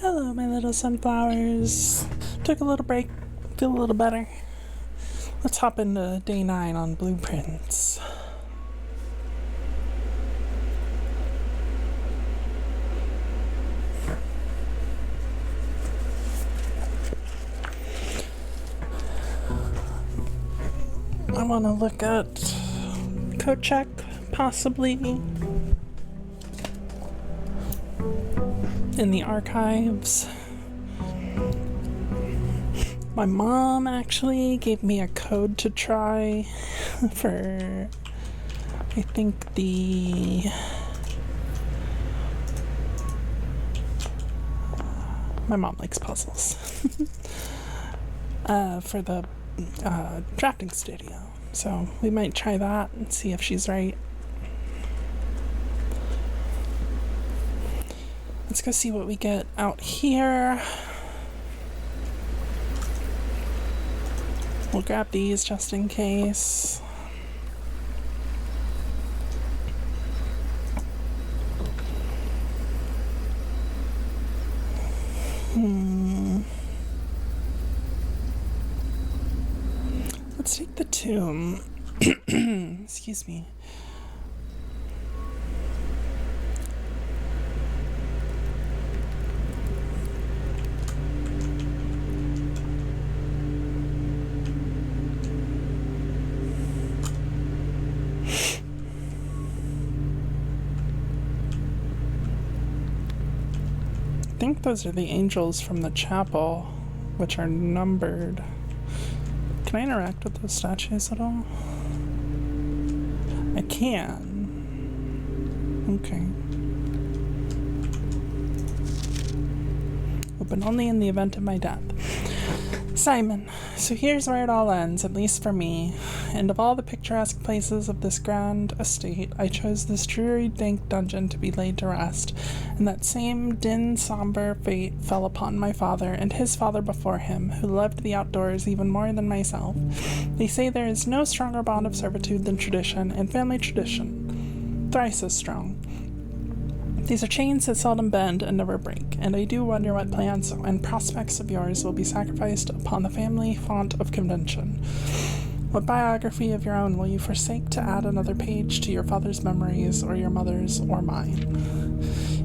Hello, my little sunflowers. Took a little break, feel a little better. Let's hop into day 9 on Blueprints. I want to look at code check, possibly, in the archives. My mom actually gave me a code to try for, I think, my mom likes puzzles. For the drafting studio. So we might try that and see if she's right. Let's go see what we get out here. We'll grab these just in case. Let's take the tomb. Excuse me. I think those are the angels from the chapel, which are numbered. Can I interact with those statues at all? I can. Okay. But only in the event of my death. Simon, so here's where it all ends, at least for me. And of all the picturesque places of this grand estate, I chose this dreary, dank dungeon to be laid to rest. And that same dim, somber fate fell upon my father and his father before him, who loved the outdoors even more than myself. They say there is no stronger bond of servitude than tradition, and family tradition, thrice as strong. These are chains that seldom bend and never break, and I do wonder what plans and prospects of yours will be sacrificed upon the family font of convention. What biography of your own will you forsake to add another page to your father's memories, or your mother's, or mine?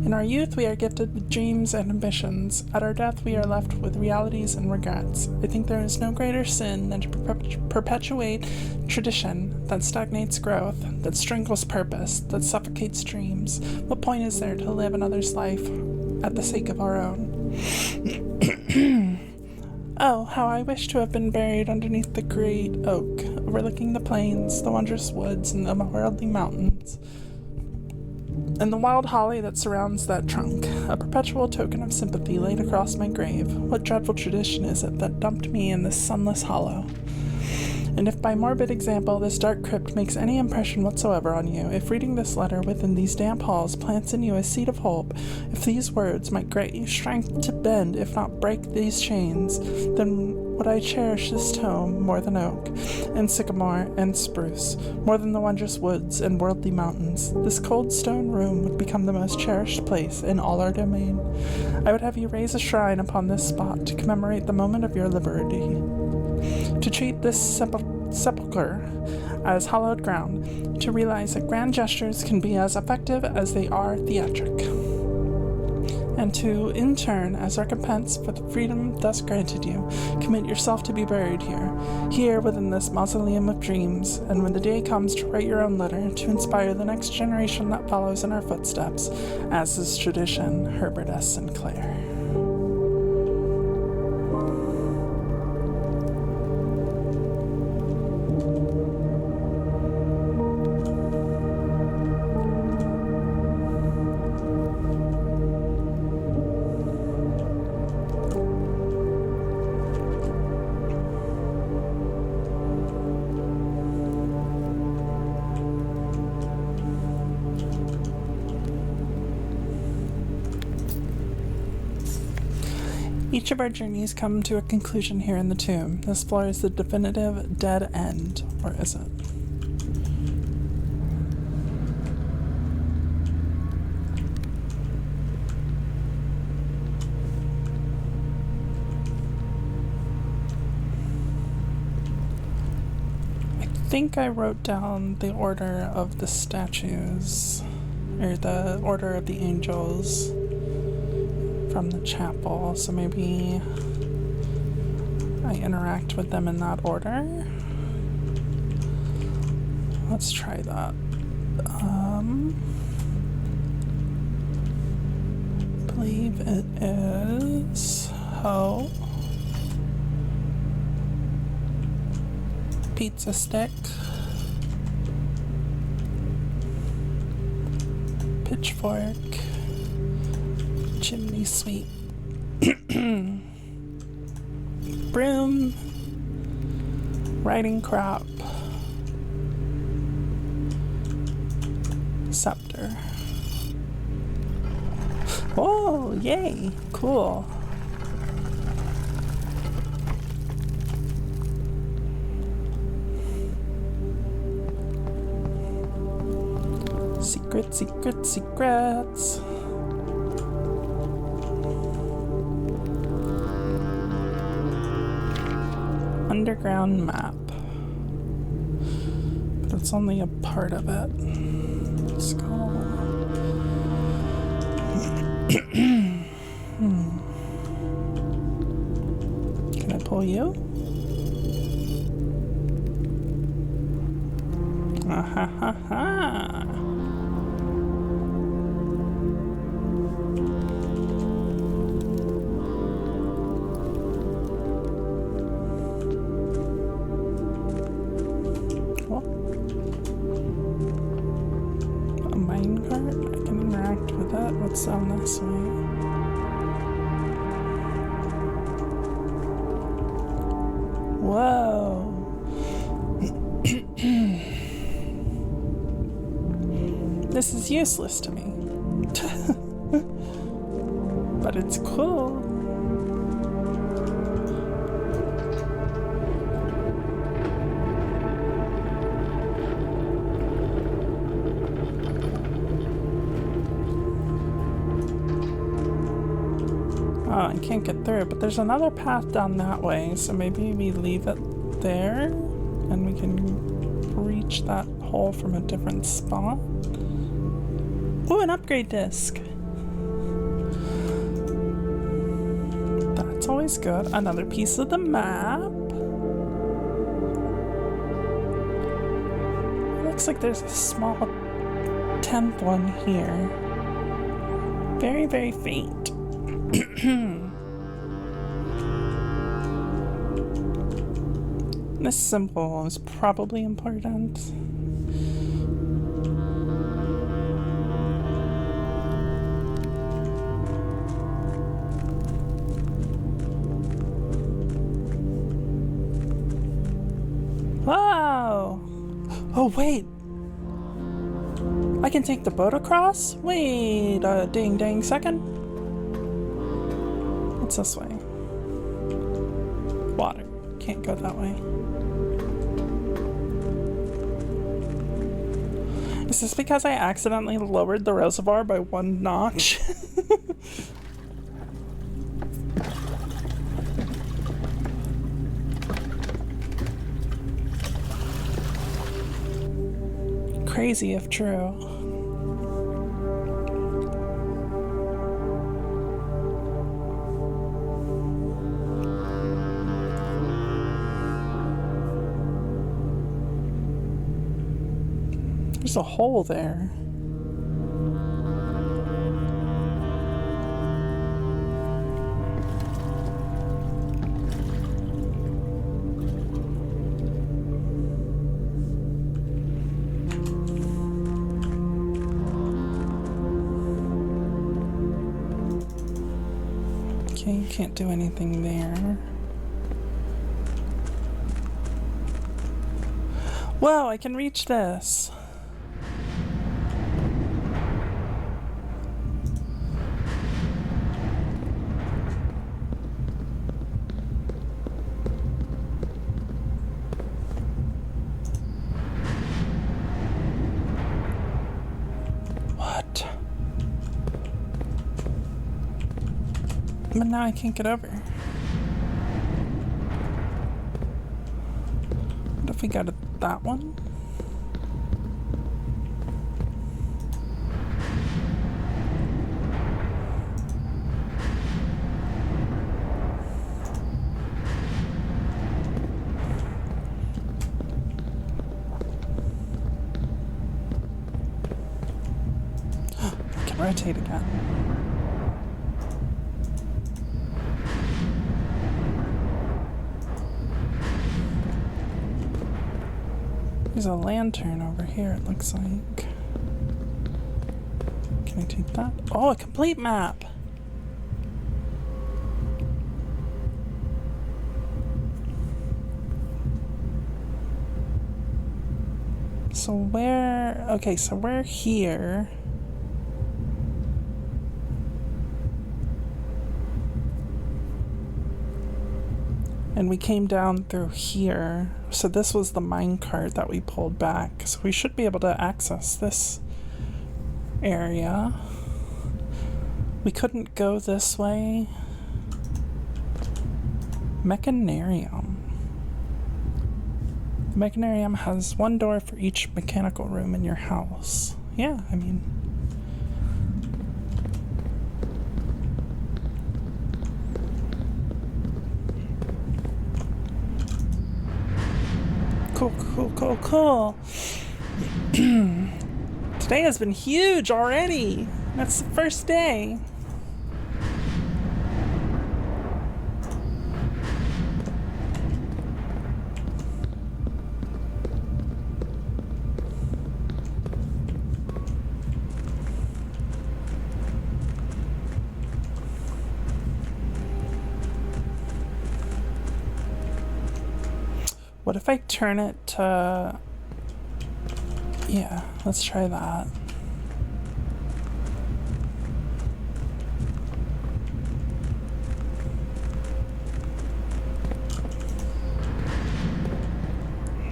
In our youth, we are gifted with dreams and ambitions. At our death, we are left with realities and regrets. I think there is no greater sin than to perpetuate tradition that stagnates growth, that strangles purpose, that suffocates dreams. What point is there to live another's life at the sake of our own? Oh, how I wish to have been buried underneath the great oak, overlooking the plains, the wondrous woods, and the worldly mountains, and the wild holly that surrounds that trunk, a perpetual token of sympathy laid across my grave. What dreadful tradition is it that dumped me in this sunless hollow? And if by morbid example this dark crypt makes any impression whatsoever on you, if reading this letter within these damp halls plants in you a seed of hope, if these words might grant you strength to bend, if not break these chains, then would I cherish this tome more than oak, and sycamore, and spruce, more than the wondrous woods and worldly mountains. This cold stone room would become the most cherished place in all our domain. I would have you raise a shrine upon this spot to commemorate the moment of your liberty, to treat this sepulchre as hallowed ground, to realize that grand gestures can be as effective as they are theatric, and to, in turn, as recompense for the freedom thus granted you, commit yourself to be buried here within this mausoleum of dreams, and when the day comes to write your own letter, to inspire the next generation that follows in our footsteps, as is tradition, Herbert S. Sinclair. Each of our journeys come to a conclusion here in the tomb. This floor is the definitive dead end, or is it? think I wrote down the order of the statues, or the order of the angels from the chapel, so maybe I interact with them in that order. Let's try that. I believe it is Ho, Pizza Stick, Pitchfork, Chimney Sweep, Broom, Riding Crop, Scepter. Oh, yay! Cool. Secrets. Underground map. But it's only a part of it. Let's go. Can I pull you? Ah ha ha ha. What's on this way? Whoa. This is useless to me. But it's cool. Oh, I can't get through, but there's another path down that way, so maybe we leave it there and we can reach that hole from a different spot. Ooh, an upgrade disc. That's always good. Another piece of the map. Looks like there's a small 10th one here. Very, very faint. This symbol is probably important. Wow! Oh, wait! I can take the boat across? Wait a dang second. What's this way? Water. Can't go that way. Is this because I accidentally lowered the reservoir by 1 notch? Crazy if true. There's a hole there. Okay, you can't do anything there. Whoa, I can reach this. But now I can't get over. What if we go to that one? I can rotate again. There's a lantern over here, it looks like. Can I take that? Oh, a complete map! So where... Okay, so we're here. And we came down through here. So this was the minecart that we pulled back. So we should be able to access this area. We couldn't go this way. Mechanarium. The Mechanarium has one door for each mechanical room in your house. Yeah, I mean... Cool. Today has been huge already. That's the first day. What if I turn it to... Yeah, let's try that.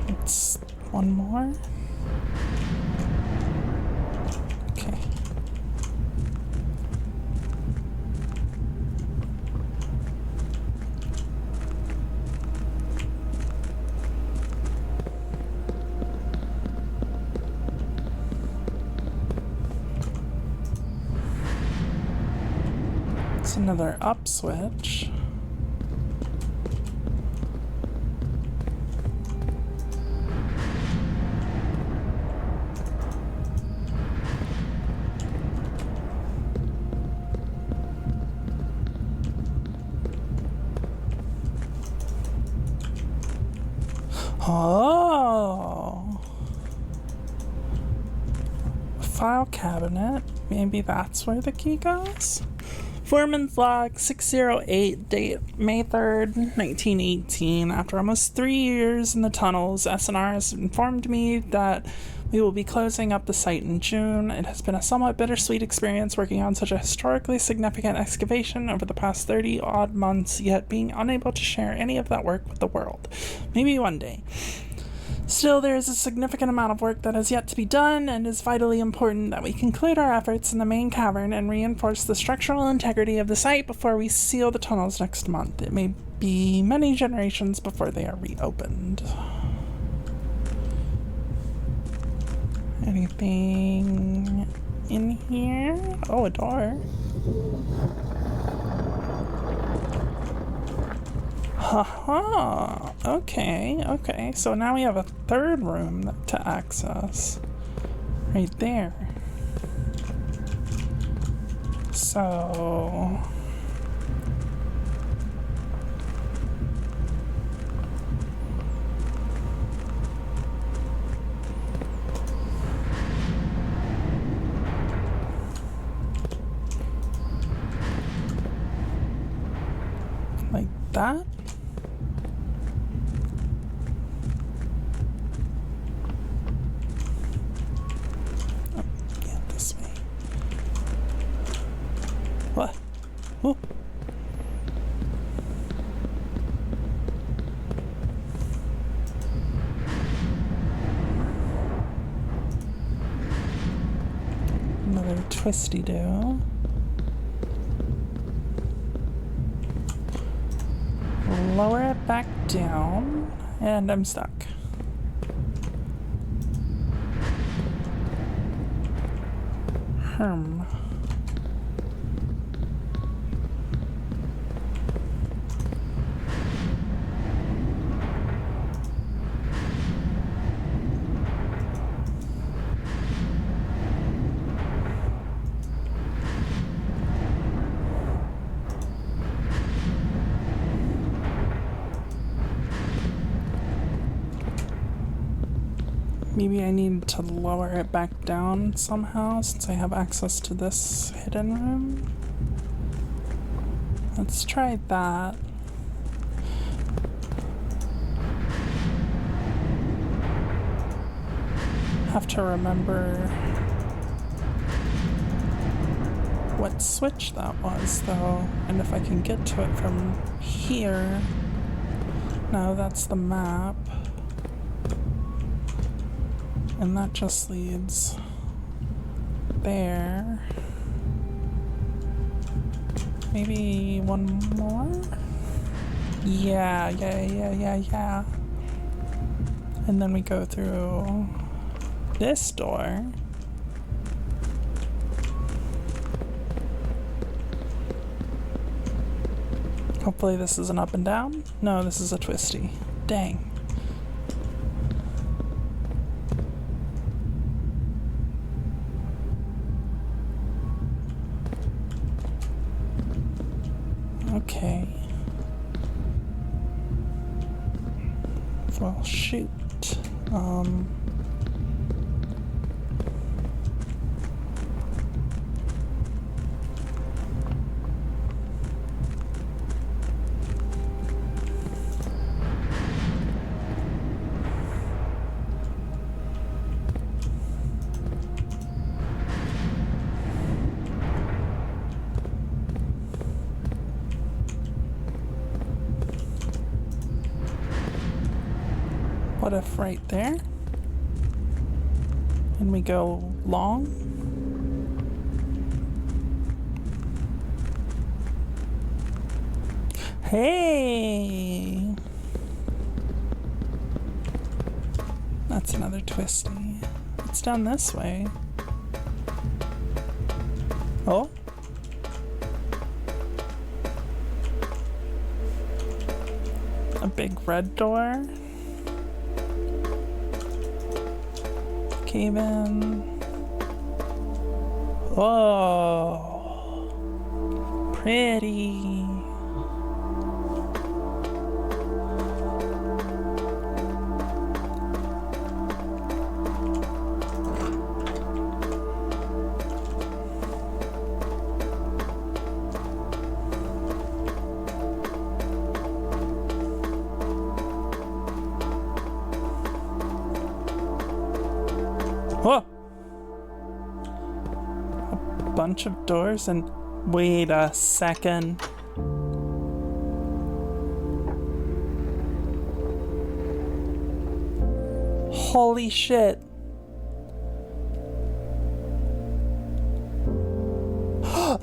It's one more. Okay. Another up switch. Oh, file cabinet. Maybe that's where the key goes. Foreman's log 608, date May 3rd, 1918. After almost 3 years in the tunnels, SNR has informed me that we will be closing up the site in June. It has been a somewhat bittersweet experience working on such a historically significant excavation over the past 30-odd months, yet being unable to share any of that work with the world. Maybe one day. Still, there is a significant amount of work that has yet to be done, and it is vitally important that we conclude our efforts in the main cavern and reinforce the structural integrity of the site before we seal the tunnels next month. It may be many generations before they are reopened. Anything in here? Oh, a door. Haha, okay, so now we have a third room to access. Right there. So... like that? What? Oh. Another twisty-do. Lower it back down, and I'm stuck. Herm. Maybe I need to lower it back down somehow since I have access to this hidden room. Let's try that. Have to remember what switch that was though, and if I can get to it from here. No, that's the map. And that just leads there. Maybe one more? Yeah. And then we go through this door. Hopefully this is an up and down. No, this is a twisty. Dang. Okay. Well, shoot. What if right there? And we go long? Hey! That's another twisty. It's down this way. Oh? A big red door? Cave in. Whoa! Pretty! Whoa! A bunch of doors and... Wait a second. Holy shit.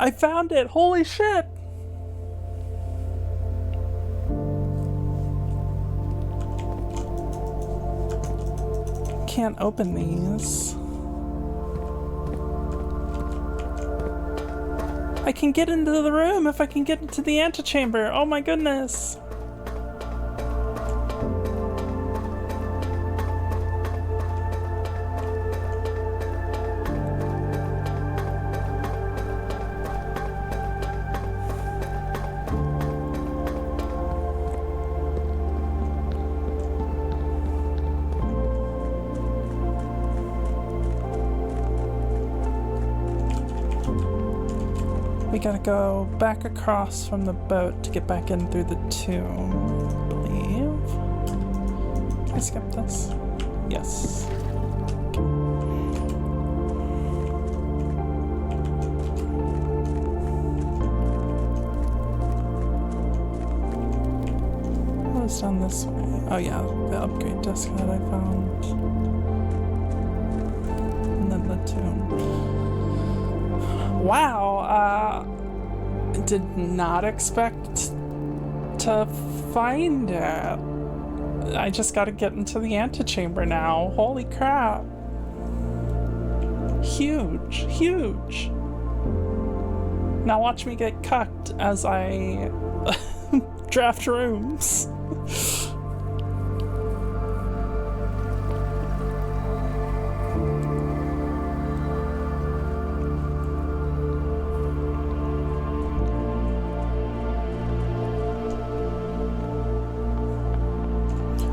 I found it! Holy shit! Can't open these. I can get into the room if I can get into the antechamber. Oh my goodness. We gotta go back across from the boat to get back in through the tomb, I believe. Can I skip this? Yes. What was down this way? Oh yeah, the upgrade disc that I found. And then the tomb. Wow, did not expect to find it. I just gotta get into the antechamber now. Holy crap. Huge, huge. Now watch me get cucked as I draft rooms.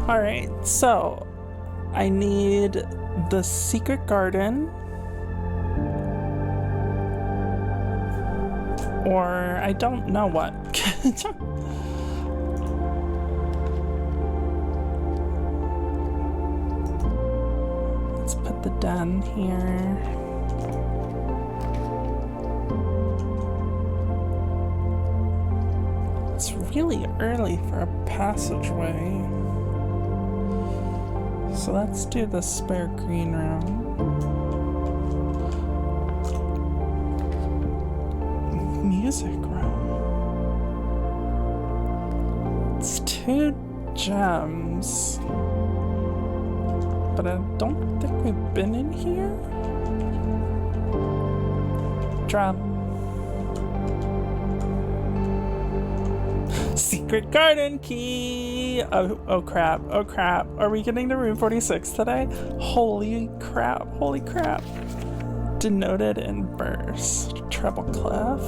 Alright, so I need the secret garden, or I don't know what. Let's put the den here. It's really early for a passageway. So let's do the spare green room. Music room. It's 2 gems. But I don't think we've been in here. Drum. Secret garden key! Oh crap, oh crap. Are we getting to room 46 today? Holy crap, holy crap. Denoted in burst. Treble clef.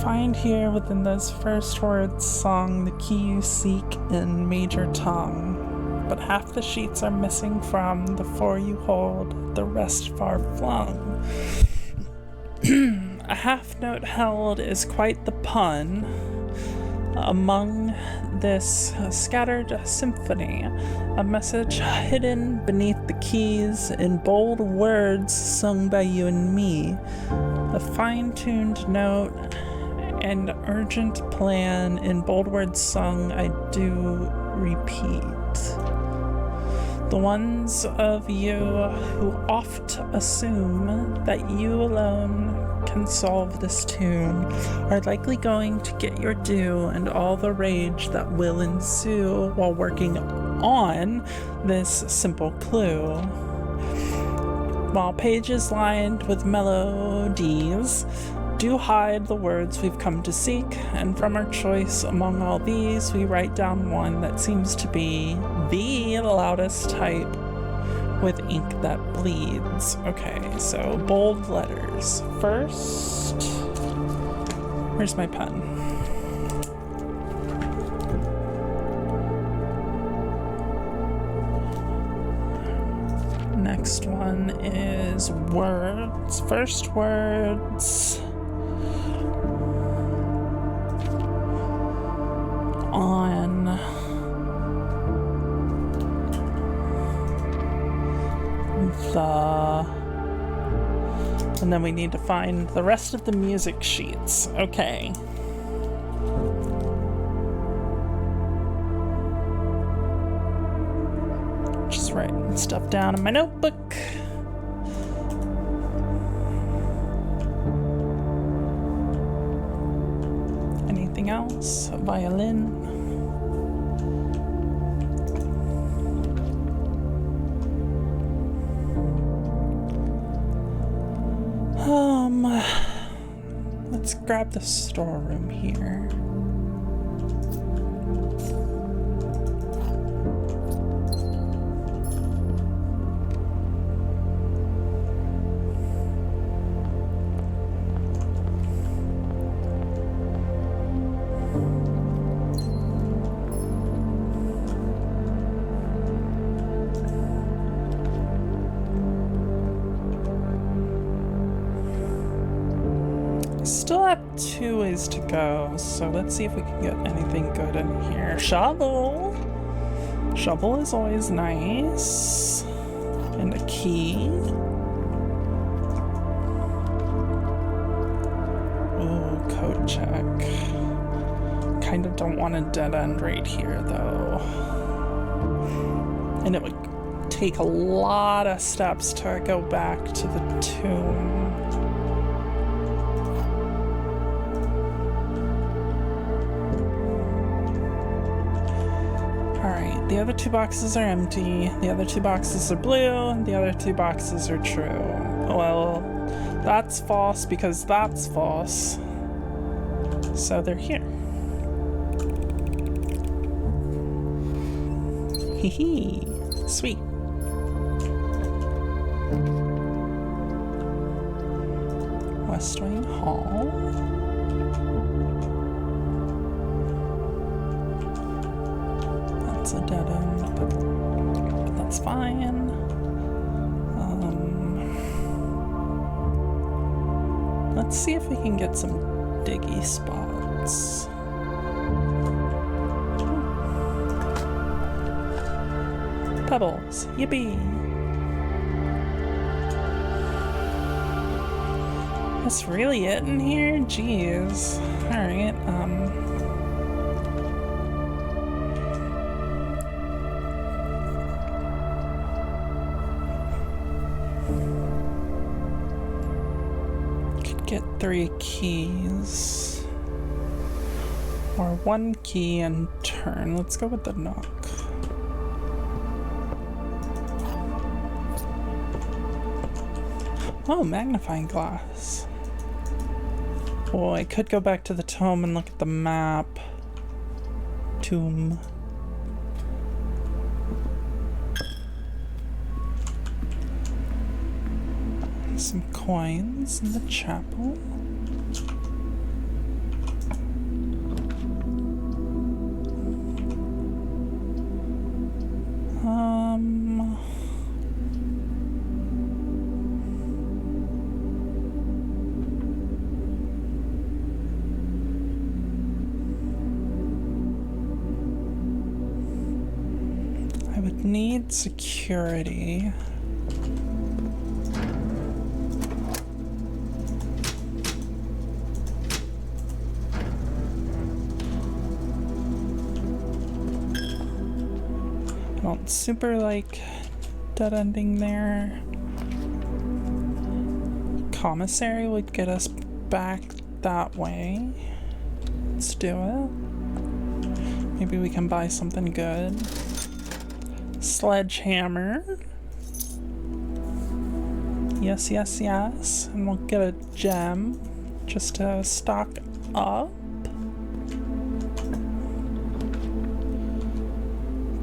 Find here within those first words sung the key you seek in major tongue. But half the sheets are missing from the 4 you hold, the rest far flung. A half note held is quite the pun among this scattered symphony, a message hidden beneath the keys in bold words sung by you and me, a fine-tuned note and urgent plan in bold words sung I do repeat. The ones of you who oft assume that you alone can solve this tune are likely going to get your due and all the rage that will ensue while working on this simple clue. While pages lined with melodies do hide the words we've come to seek, and from our choice among all these, we write down one that seems to be the loudest type with ink that bleeds. Okay, so bold letters. First, where's my pen? Next one is words. First words. On the, and then we need to find the rest of the music sheets. Okay. Just writing stuff down in my notebook. Anything else? A violin. Let's grab the storeroom here. Still have 2 ways to go, so let's see if we can get anything good in here. Shovel! Shovel is always nice. And a key. Ooh, code check. Kind of don't want a dead end right here, though. And it would take a lot of steps to go back to the tomb. the other 2 boxes are empty. The other 2 boxes are blue. The other 2 boxes are true. Well, that's false because that's false. So they're here. Hee hee. Sweet. West Wing Hall. That's a dead end, but that's fine. Let's see if we can get some diggy spots. Pebbles. Yippee! That's really it in here? Jeez. Alright, could get 3 keys. Or 1 key and turn. Let's go with the knock. Oh, magnifying glass. Oh, I could go back to the tome and look at the map. Tomb. Some coins in the chapel. I would need security. I don't super like dead ending there. Commissary would get us back that way. Let's do it. Maybe we can buy something good. Sledgehammer. Yes, yes, yes. And we'll get a gem just to stock up.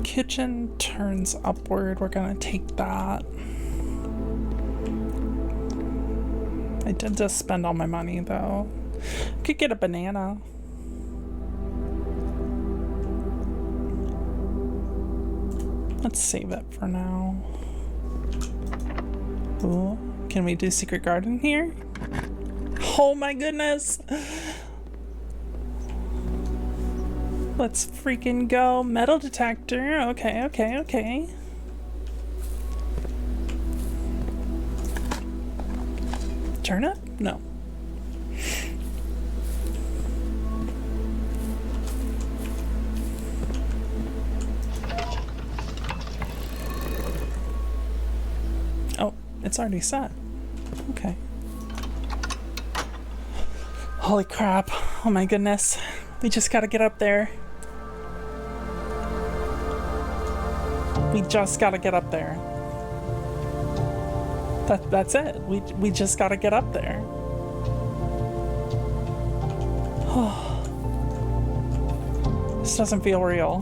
Kitchen turns upward. We're gonna take that. I did just spend all my money though. Could get a banana. Let's save it for now. Ooh, can we do Secret Garden here? Oh my goodness! Let's freaking go. Metal detector. Okay, okay, okay. Turnip? No. Oh, it's already set. Okay. Holy crap. Oh my goodness. We just gotta get up there. We just gotta get up there. That's it. We just gotta get up there. This doesn't feel real.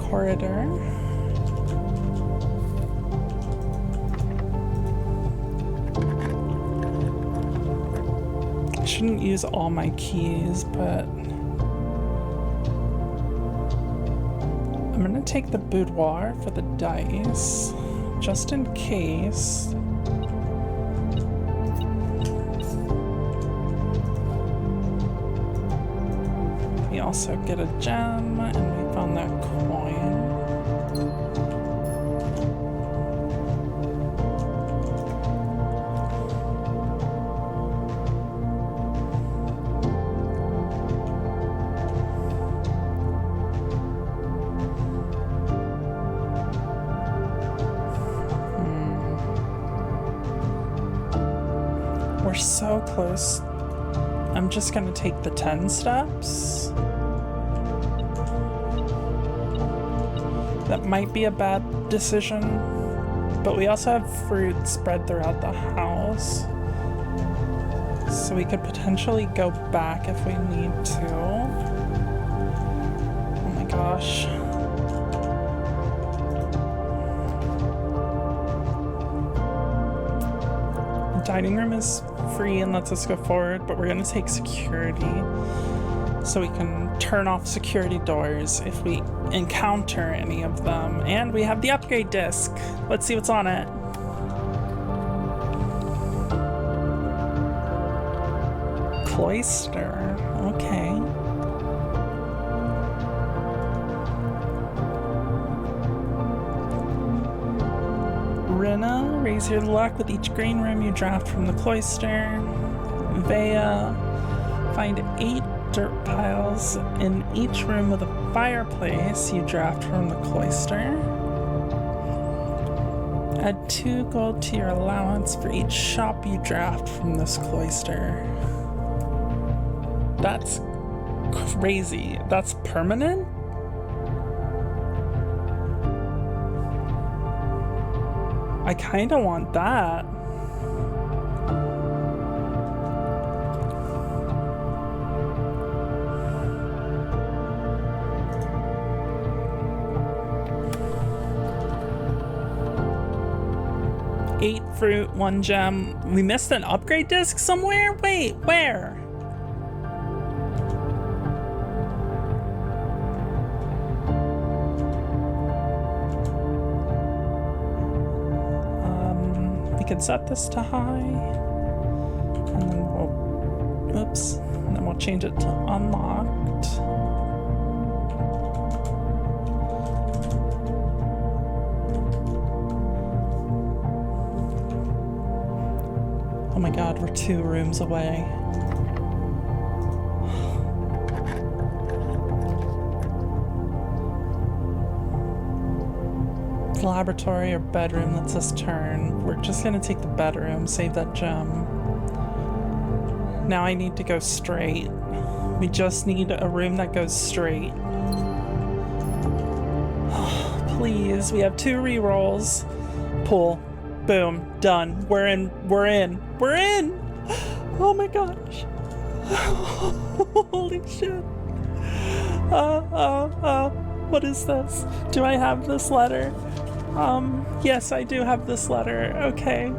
Corridor. I shouldn't use all my keys, but I'm gonna take the boudoir for the dice, just in case. We also get a gem, and we found that coin. We're so close. I'm just gonna take the 10 steps. That might be a bad decision, but we also have fruit spread throughout the house. So we could potentially go back if we need to. Oh my gosh. The dining room is free and lets us go forward, but we're gonna take security so we can turn off security doors if we encounter any of them. And we have the upgrade disc. Let's see what's on it. Cloister. Okay. Rina, raise your luck with each green room you draft from the cloister. Vea, find 8 dirt piles in each room with a fireplace you draft from the cloister. Add 2 gold to your allowance for each shop you draft from this cloister. That's crazy. That's permanent? I kinda want that. Eight fruit, 1 gem. We missed an upgrade disc somewhere? Wait, where? We could set this to high, and then we'll change it to unlocked. Oh my god, we're 2 rooms away. Laboratory or bedroom lets us turn. We're just gonna take the bedroom, save that gem. Now I need to go straight. We just need a room that goes straight. Please, we have 2 rerolls. Pull. Boom. Done. We're in. We're in. We're in! Oh my gosh. Holy shit. What is this? Do I have this letter? Yes, I do have this letter. Okay.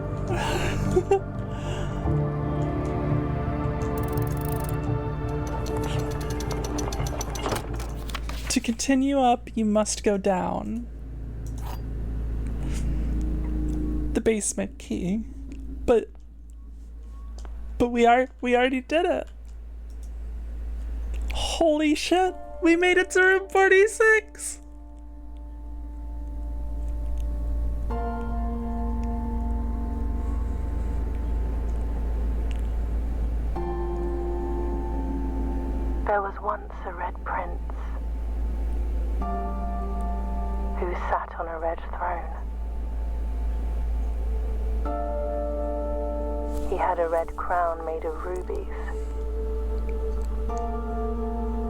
To continue up, you must go down. The basement key. But we already did it. Holy shit. We made it to room 46. There was once a red prince who sat on a red throne. He had a red crown made of rubies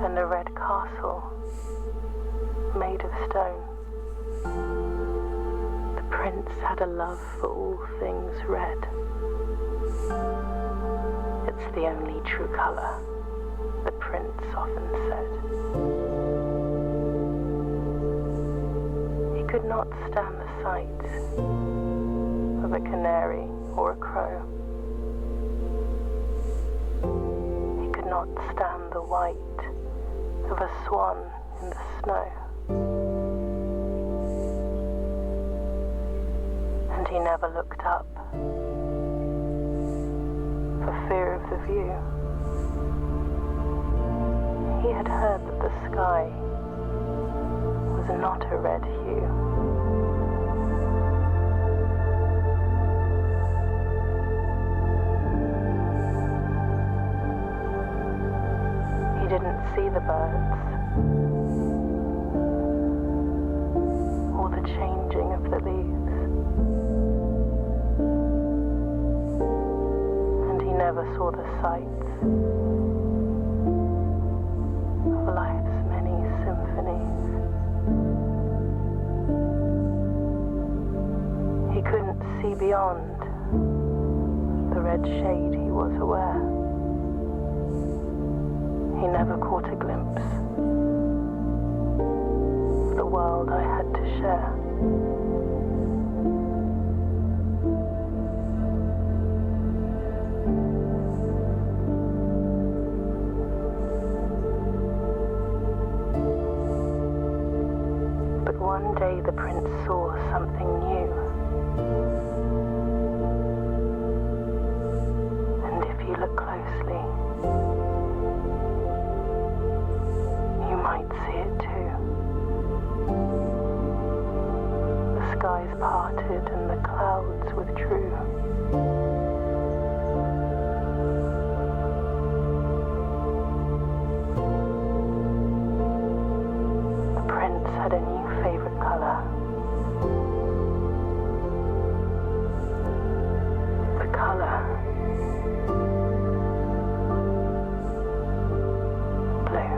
and a red castle made of stone. The prince had a love for all things red. It's the only true color, the prince often said. He could not stand the sight of a canary or a crow. He could not stand the white of a swan in the snow. And he never looked up for fear of the view. He had heard that the sky was not a red hue. He didn't see the birds or the changing of the leaves. And he never saw the sights of life's many symphonies. beyond the red shade, he was aware. He never caught a glimpse of the world I had to share. But one day the prince saw something new. And if you look closely, you might see it too. The skies parted and the clouds withdrew. The prince had a new favorite color. The color blue.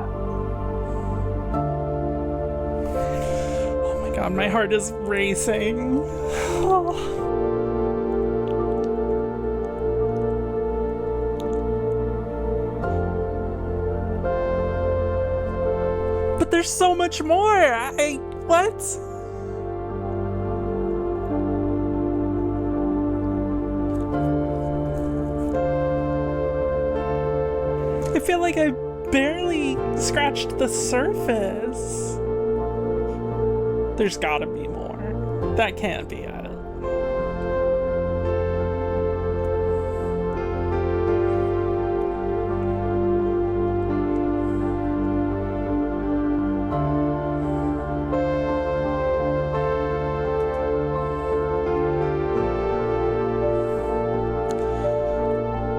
Oh my god, my heart is racing. Oh. But there's so much more. What? I feel like I barely scratched the surface. There's gotta be more. That can't be it.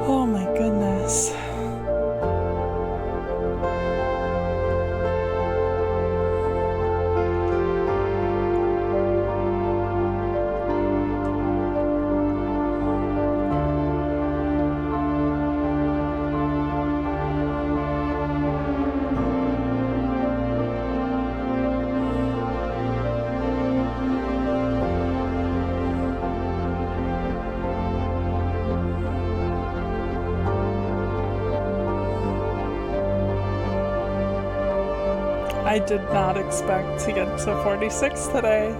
Oh my goodness. I did not expect to get to 46 today.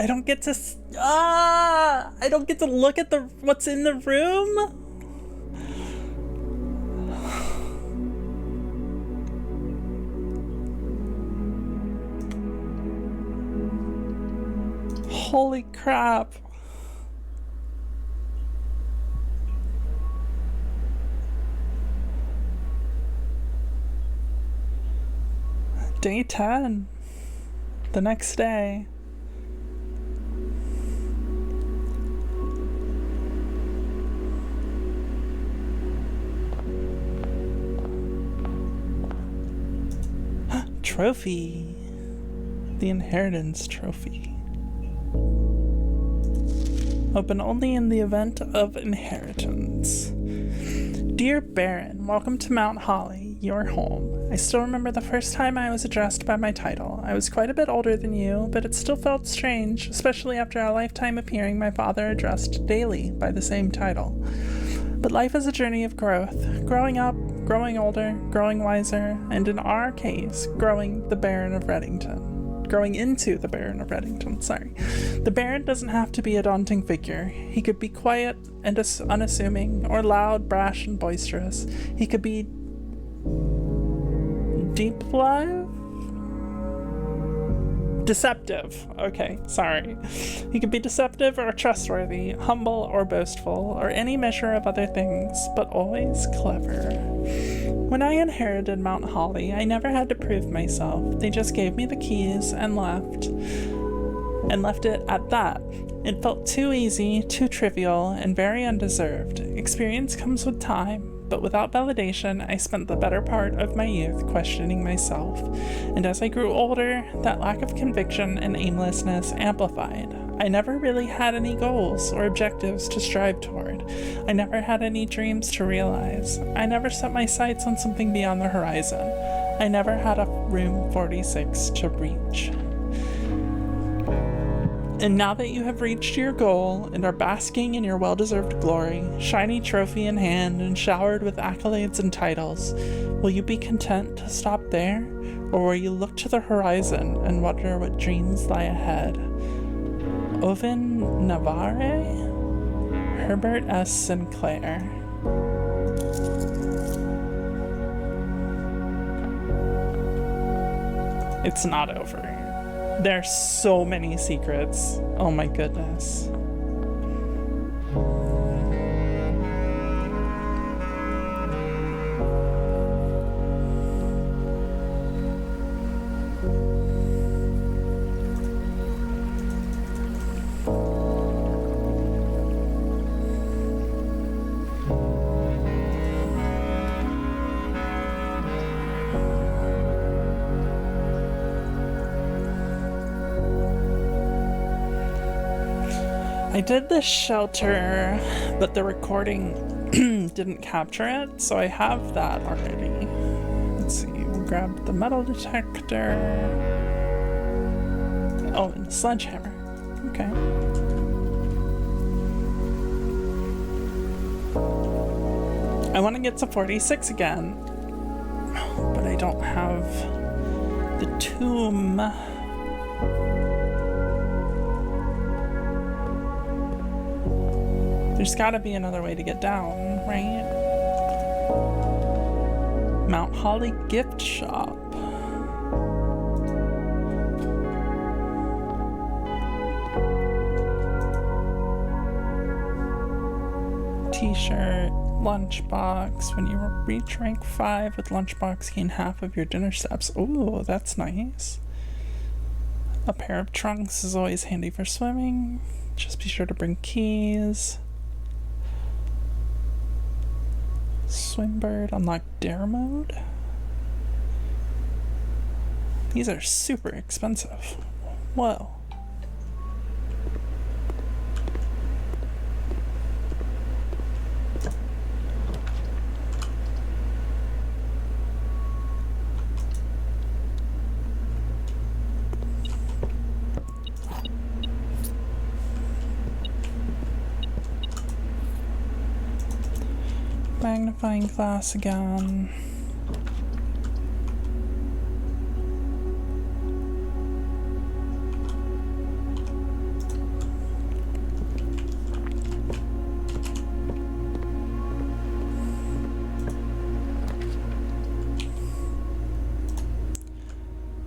I don't get to I don't get to look at what's in the room. Holy crap. Day 10. The next day. Trophy. The inheritance trophy. Open only in the event of inheritance. Dear Baron, welcome to Mount Holly, your home. I still remember the first time I was addressed by my title. I was quite a bit older than you, but it still felt strange, especially after a lifetime of hearing my father addressed daily by the same title. But life is a journey of growth. Growing up, growing older, growing wiser, and in our case, growing the Baron of Reddington. growing into the Baron of Reddington, sorry. The Baron doesn't have to be a daunting figure. He could be quiet and unassuming, or loud, brash, and boisterous. He could be deep live? Deceptive. Okay, sorry. He could be deceptive or trustworthy, humble or boastful, or any measure of other things, but always clever. When I inherited Mount Holly, I never had to prove myself. They just gave me the keys and left it at that. It felt too easy, too trivial, and very undeserved. Experience comes with time. But without validation, I spent the better part of my youth questioning myself. And as I grew older, that lack of conviction and aimlessness amplified. I never really had any goals or objectives to strive toward. I never had any dreams to realize. I never set my sights on something beyond the horizon. I never had a room 46 to reach. And now that you have reached your goal and are basking in your well-deserved glory, shiny trophy in hand and showered with accolades and titles, will you be content to stop there? Or will you look to the horizon and wonder what dreams lie ahead? Owen Navarre? Herbert S. Sinclair. It's not over. There's so many secrets. Oh my goodness. I did this shelter, but the recording didn't capture it, so I have that already. Let's see, we'll grab the metal detector. Oh, and the sledgehammer. Okay. I want to get to 46 again, but I don't have the tomb. There's gotta be another way to get down, right? Mount Holly gift shop. T-shirt, lunchbox. When you reach rank 5 with lunchbox, gain half of your dinner steps. Ooh, that's nice. A pair of trunks is always handy for swimming. Just be sure to bring keys. Swimbird, unlock dare mode. These are super expensive. Whoa. Magnifying glass again.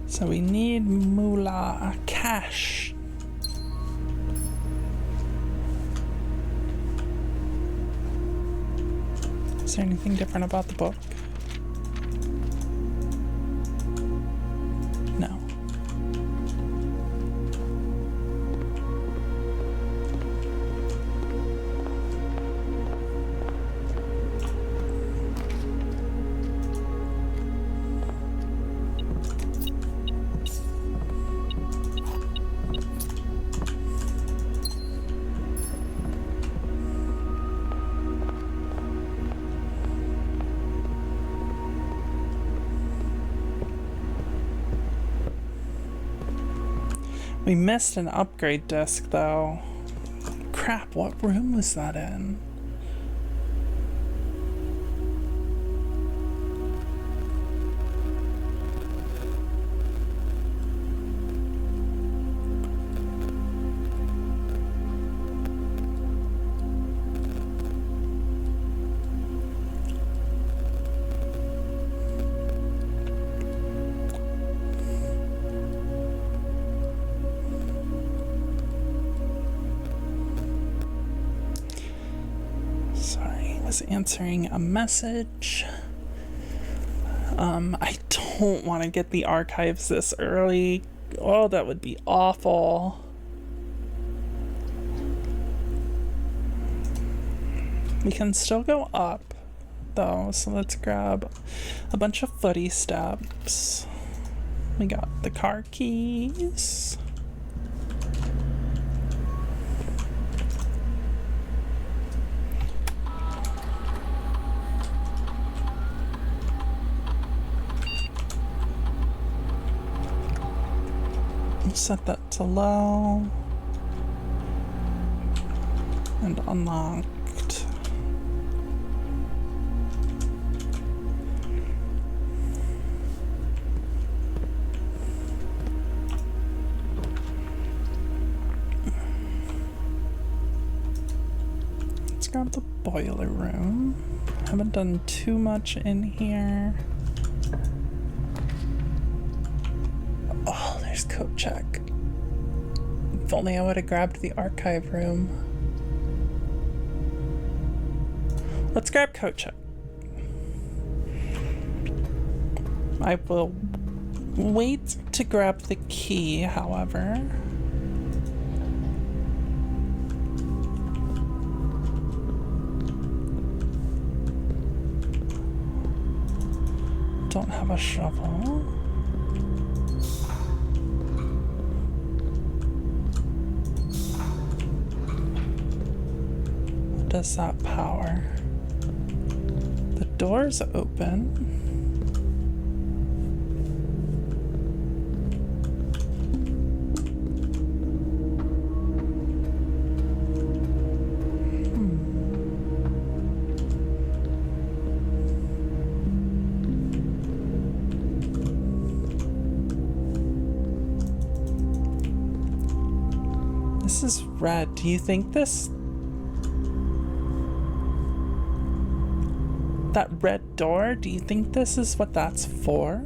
So we need moolah, cash. Is there anything different about the book? No. We missed an upgrade disc, though. Crap, what room was that in? was answering a message. I don't want to get the archives this early. Oh, that would be awful. We can still go up, though, so let's grab a bunch of footy steps. We got the car keys. Set that to low. And unlocked. Let's grab the boiler room. Haven't done too much in here. Oh, there's coat check. If only I would have grabbed the archive room. Let's grab coat check. I will wait to grab the key, however. Don't have a shovel. What does that power? The door's open. This is red. Do you think this... that red door, do you think this is what that's for?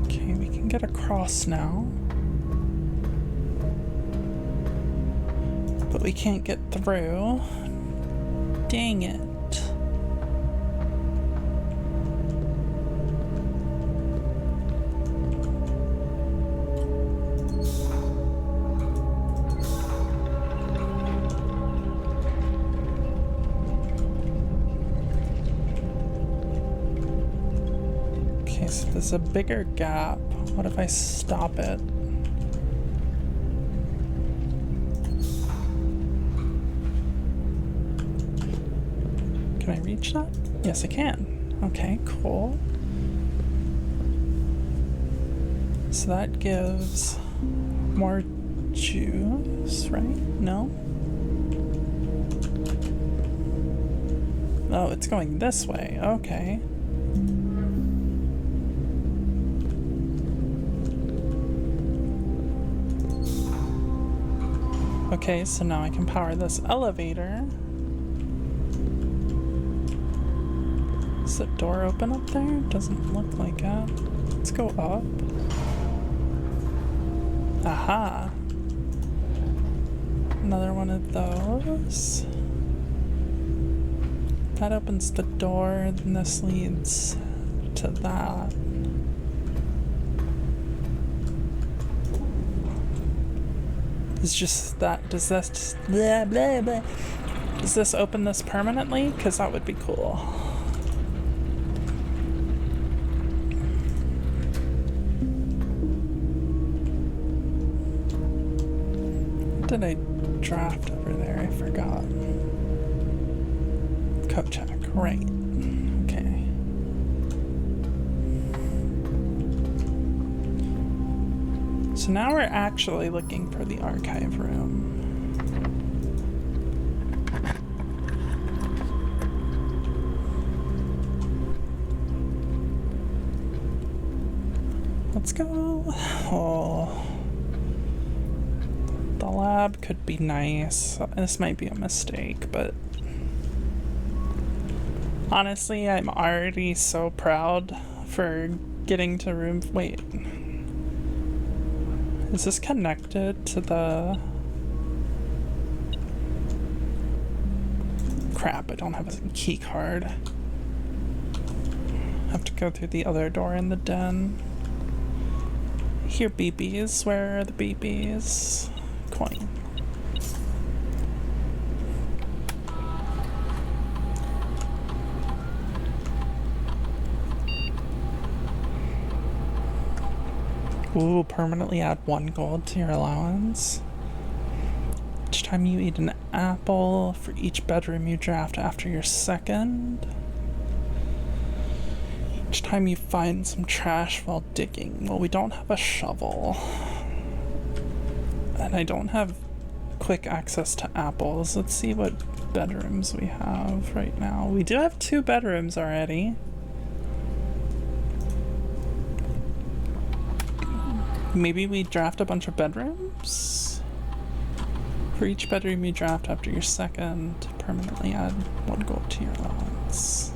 Okay, we can get across now. But we can't get through. Dang it. So there's a bigger gap. What if I stop it? Can I reach that? Yes, I can. Okay, cool. So that gives more juice, right? No? Oh, it's going this way. Okay. Okay, so now I can power this elevator. Is the door open up there? Doesn't look like it. Let's go up. Aha! Another one of those. That opens the door, and this leads to that. It's just that, does this, blah, blah, blah. Does this open this permanently? Because that would be cool. What did I draft over there? I forgot. Coat check, right. Okay. So now we're actually looking for the archive room. Let's go. Oh. The lab could be nice. This might be a mistake, but honestly, I'm already so proud for getting to room. Wait. Is this connected to the... Crap, I don't have a key card. I have to go through the other door in the den. I hear BBs. Where are the BBs? Coin. Ooh, permanently add 1 gold to your allowance. Each time you eat an apple for each bedroom you draft after your second. Each time you find some trash while digging. Well, we don't have a shovel. And I don't have quick access to apples. Let's see what bedrooms we have right now. We do have 2 bedrooms already. Maybe we draft a bunch of bedrooms? For each bedroom you draft after your second, permanently add 1 gold to your allowance.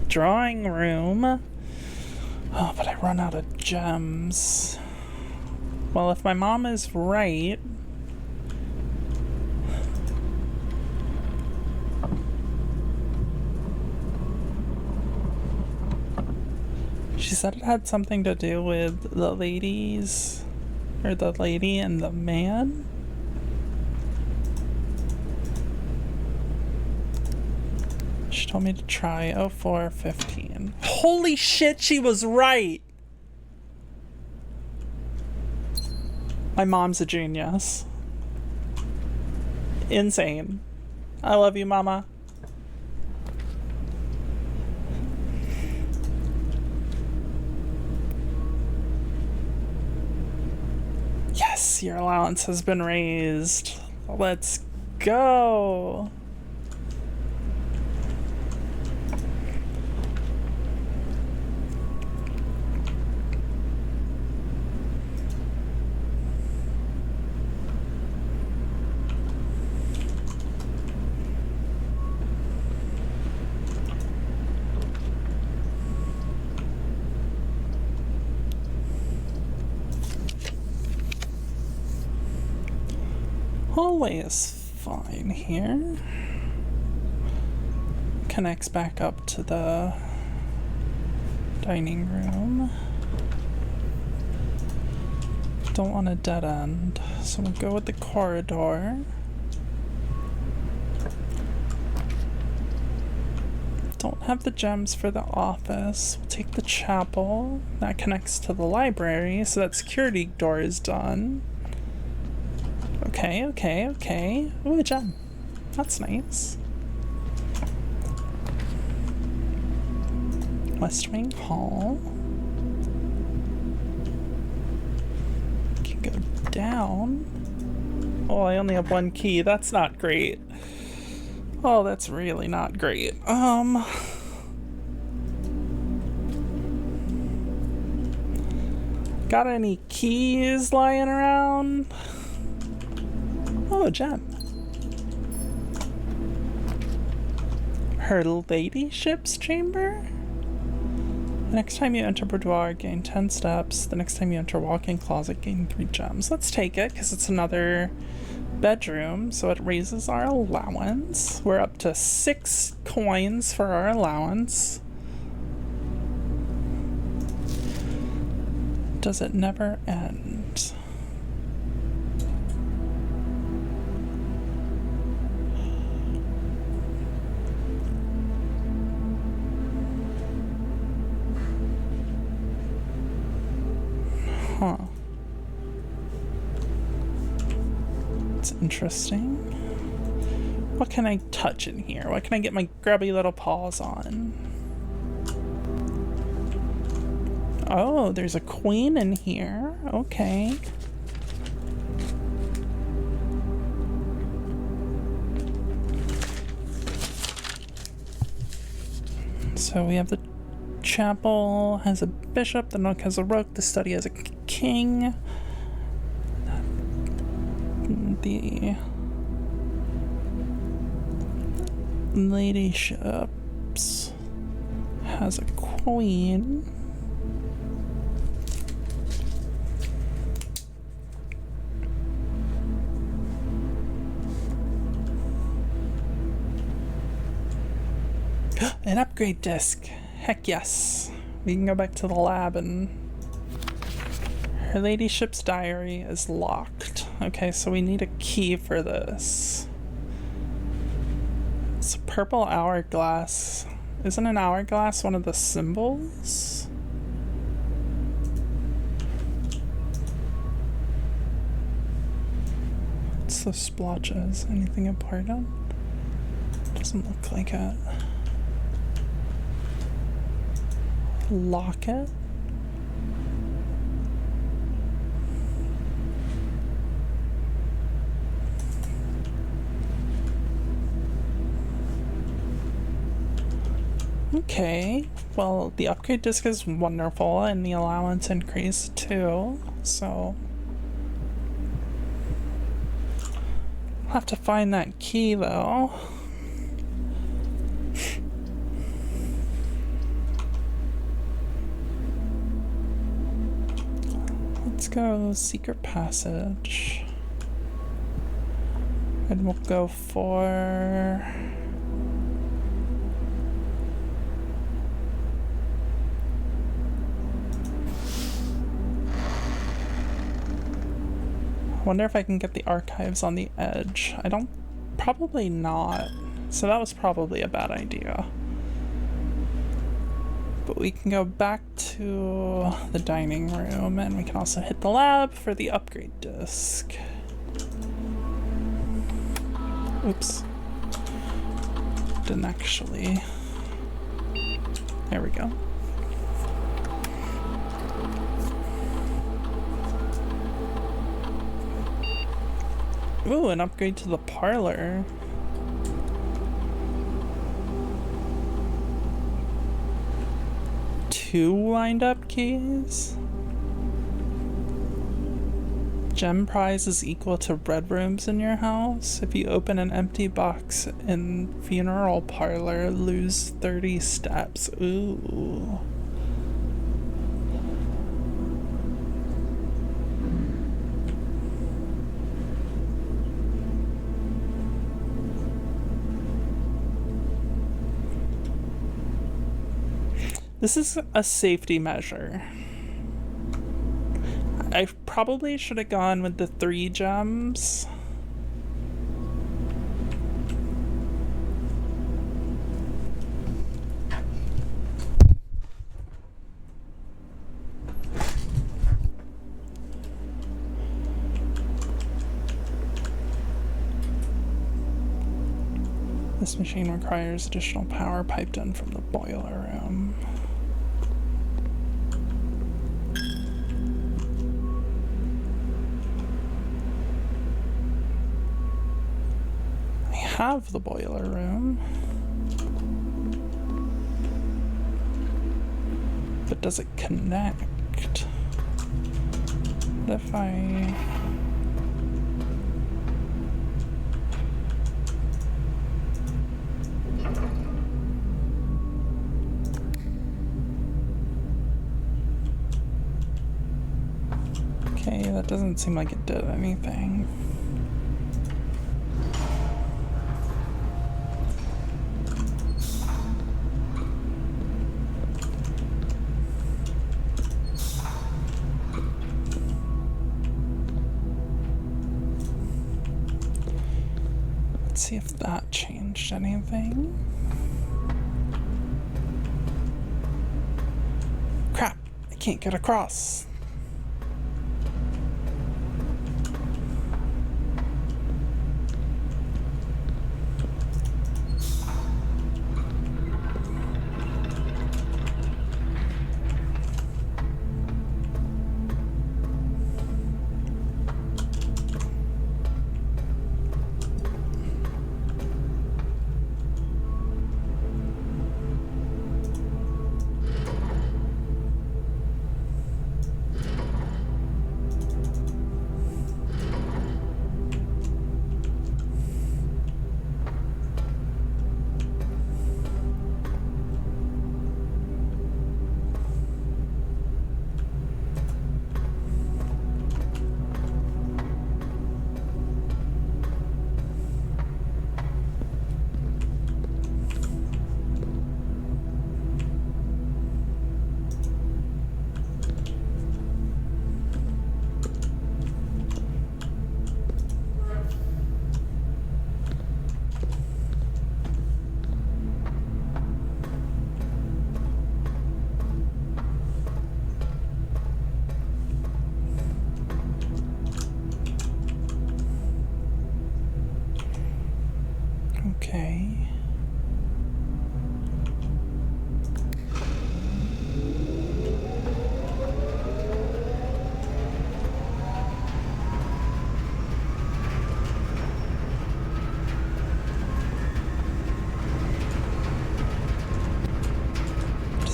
Drawing room. Oh, but I run out of gems. Well, if my mom is right... She said it had something to do with the ladies, or the lady and the man. She told me to try 0415. Holy shit, she was right! My mom's a genius. Insane. I love you, Mama. Yes, your allowance has been raised. Let's go! Hallway is fine here. Connects back up to the dining room. Don't want a dead end, so we'll go with the corridor. Don't have the gems for the office. We'll take the chapel. That connects to the library, so that security door is done. Okay, okay, okay. Ooh, a gem. That's nice. West Wing Hall. Can go down. Oh, I only have 1 key. That's not great. Oh, that's really not great. Got any keys lying around? Oh, a gem. Her ladyship's chamber? The next time you enter boudoir, gain 10 steps. The next time you enter walk-in closet, gain 3 gems. Let's take it, because it's another bedroom, so it raises our allowance. We're up to 6 coins for our allowance. Does it never end? Huh. It's interesting. What can I touch in here? What can I get my grubby little paws on? Oh, there's a queen in here. Okay. So we have the chapel has a bishop, the nook has a rook, the study has a king. The ladyships has a queen. An upgrade disc. Heck yes. We can go back to the lab and... Her ladyship's diary is locked. Okay, so we need a key for this. It's a purple hourglass. Isn't an hourglass one of the symbols? What's the splotches? Anything important? Doesn't look like it. Locket? Okay, well, the upgrade disc is wonderful and the allowance increased too, so I'll have to find that key though. Let's go secret passage. And we'll go for... I wonder if I can get the archives on the edge. I don't... Probably not. So that was probably a bad idea. But we can go back to the dining room and we can also hit the lab for the upgrade disc. Oops. Didn't actually... There we go. Ooh, an upgrade to the parlor. Two lined up keys? Gem prize is equal to red rooms in your house. If you open an empty box in funeral parlor, lose 30 steps. Ooh. This is a safety measure. I probably should have gone with the 3 gems. This machine requires additional power piped in from the boiler room. Have the boiler room, but does it connect? What if I... Okay, that doesn't seem like it did anything. See if that changed anything. Crap, I can't get across.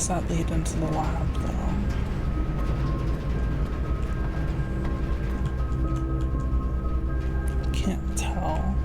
does that lead into the lab, though? Can't tell.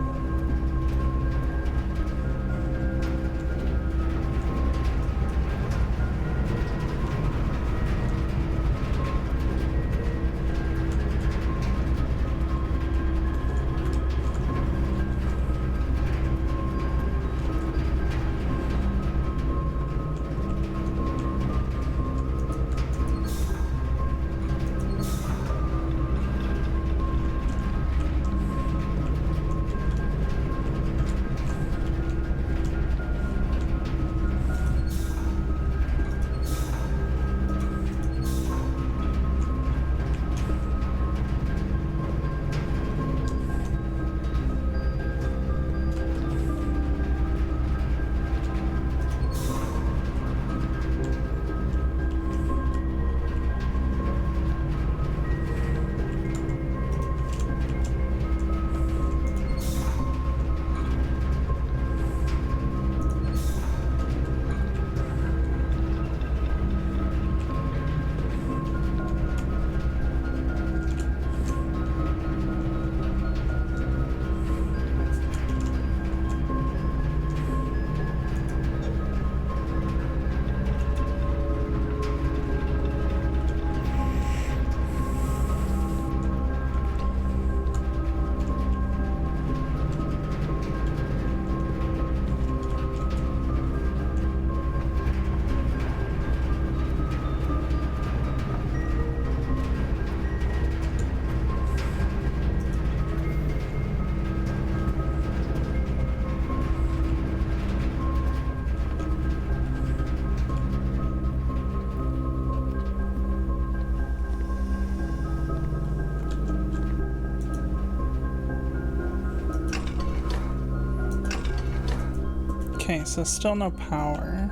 Okay, so still no power.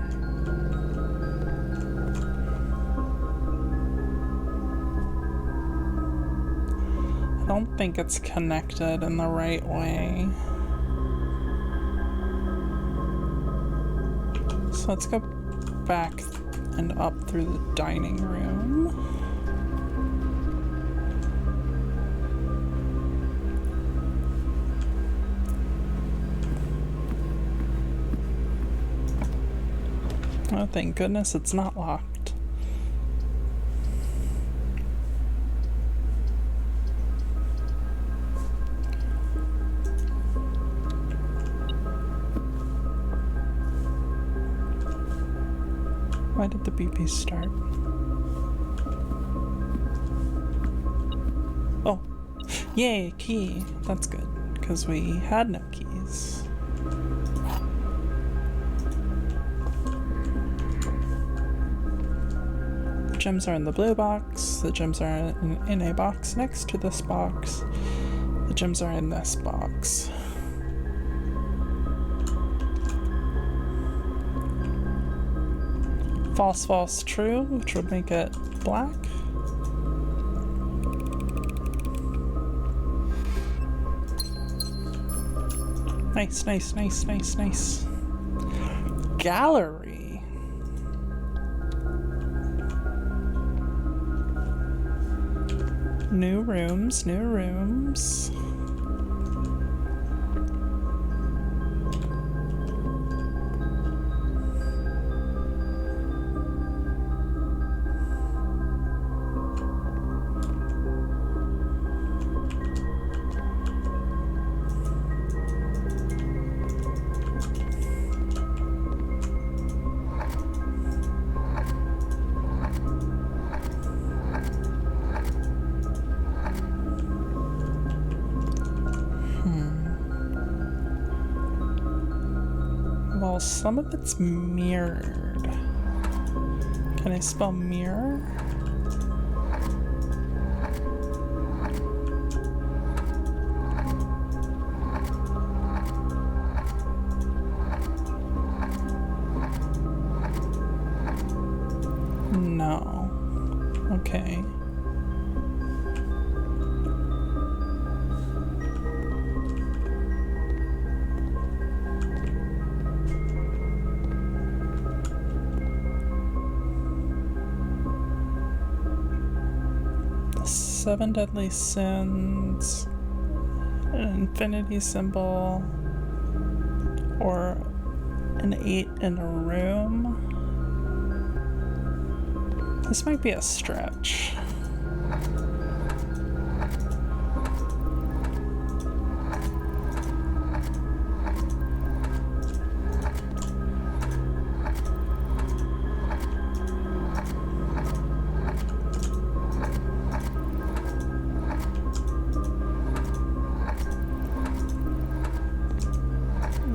I don't think it's connected in the right way. So let's go back and up through the dining room. Oh, thank goodness it's not locked. Why did the BP start? Oh, yay, key. That's good, because we had no keys. The gems are in the blue box. The gems are in a box next to this box. The gems are in this box. False, false, true, which would make it black. Nice, nice, nice, nice, nice. Gallery. New rooms, new rooms. Well, some of it's mirrored. Can I spell mirror? No. Okay. seven deadly sins, an infinity symbol, or an 8 in a room. This might be a stretch.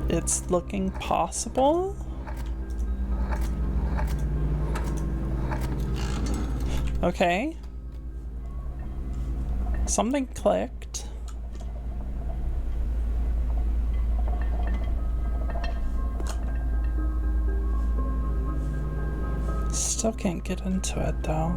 It's looking possible. Okay. Something clicked. Still can't get into it though.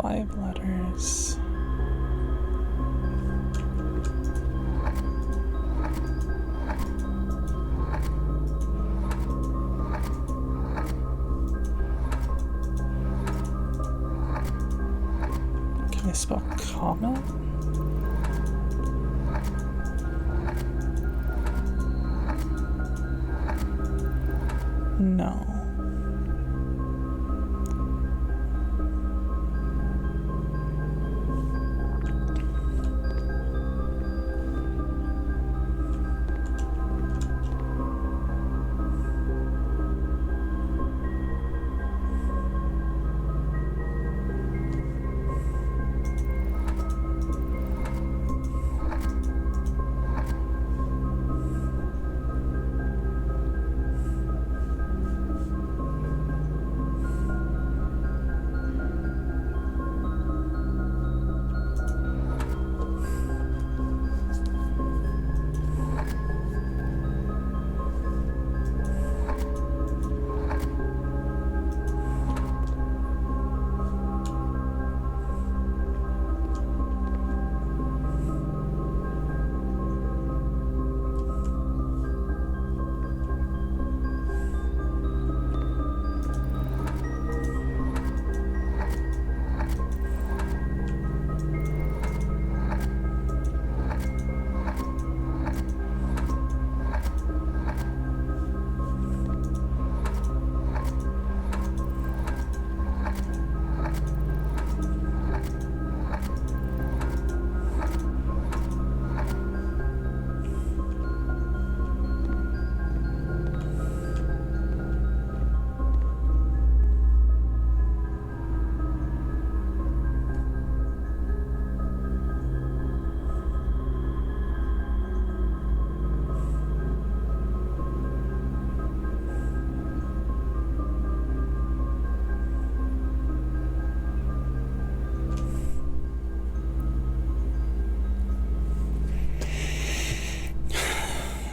Five letters. Can I spell comet? No.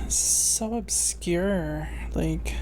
So obscure, like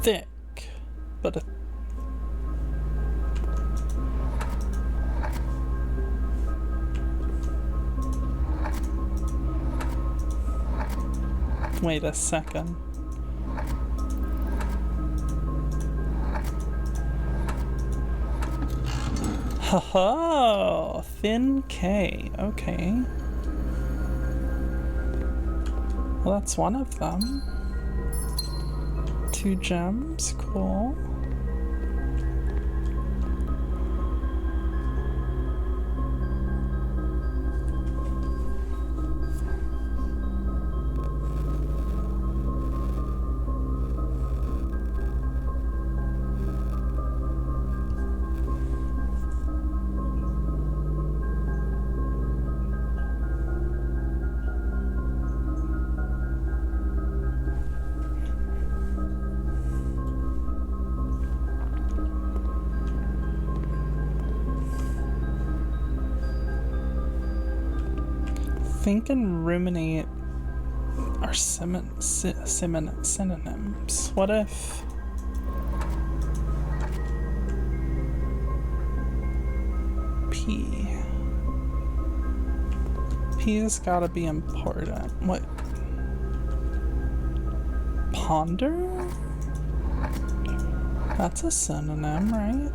thick, but wait a second. Haha, thin K, okay. Well, that's one of them. 2 gems, cool. Think and ruminate are synonyms. What if P? P's gotta be important. What? Ponder? That's a synonym, right?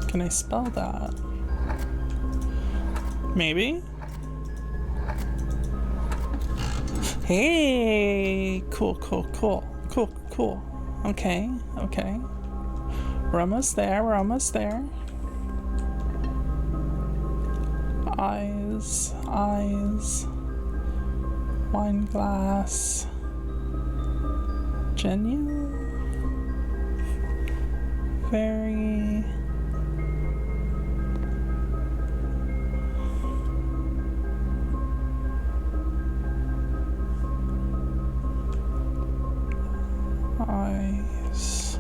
Can I spell that? Maybe? Hey! Cool. Okay. We're almost there. Eyes. Wine glass. Genuine. Very. Eyes.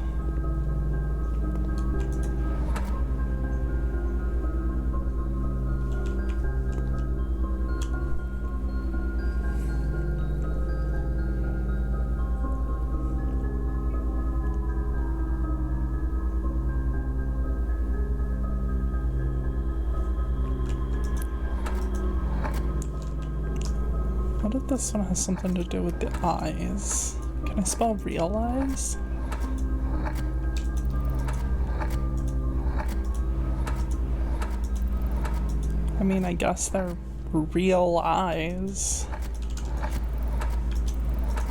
What if this one has something to do with the eyes? Can I spell realize? I mean, I guess they're real eyes.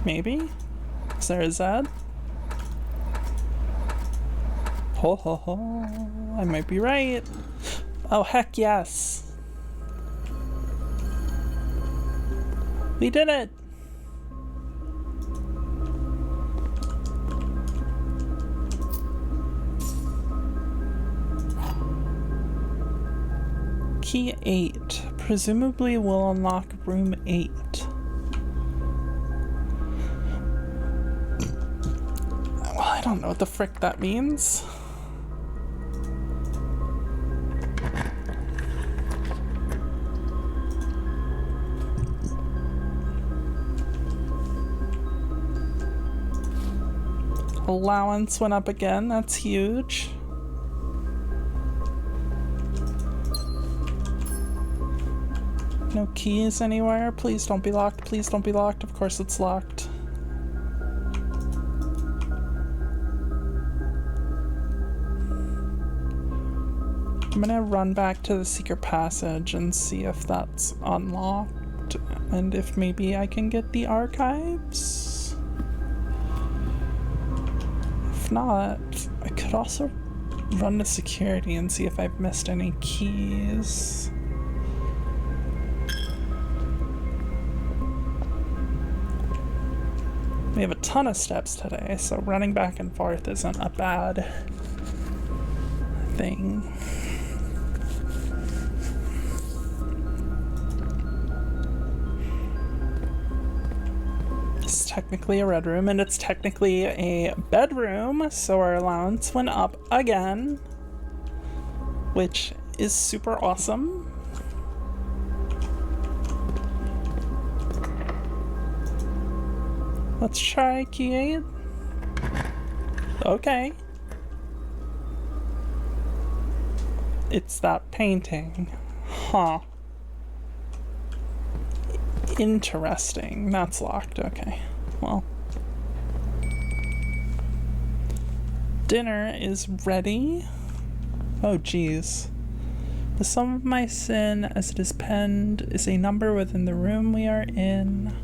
Maybe? Is there a Z? Ho, I might be right. Oh, heck yes. We did it! Key 8. Presumably will unlock room 8. Well, I don't know what the frick that means. Allowance went up again, that's huge. No keys anywhere. Please don't be locked. Please don't be locked. Of course it's locked. I'm gonna run back to the secret passage and see if that's unlocked and if maybe I can get the archives. If not, I could also run to security and see if I've missed any keys. We have a ton of steps today, so running back and forth isn't a bad thing. It's technically a red room, and it's technically a bedroom, so our allowance went up again, which is super awesome. Let's try key 8. Okay. It's that painting. Huh. Interesting. That's locked. Okay. Well. Dinner is ready. Oh, geez. The sum of my sin, as it is penned, is a number within the room we are in.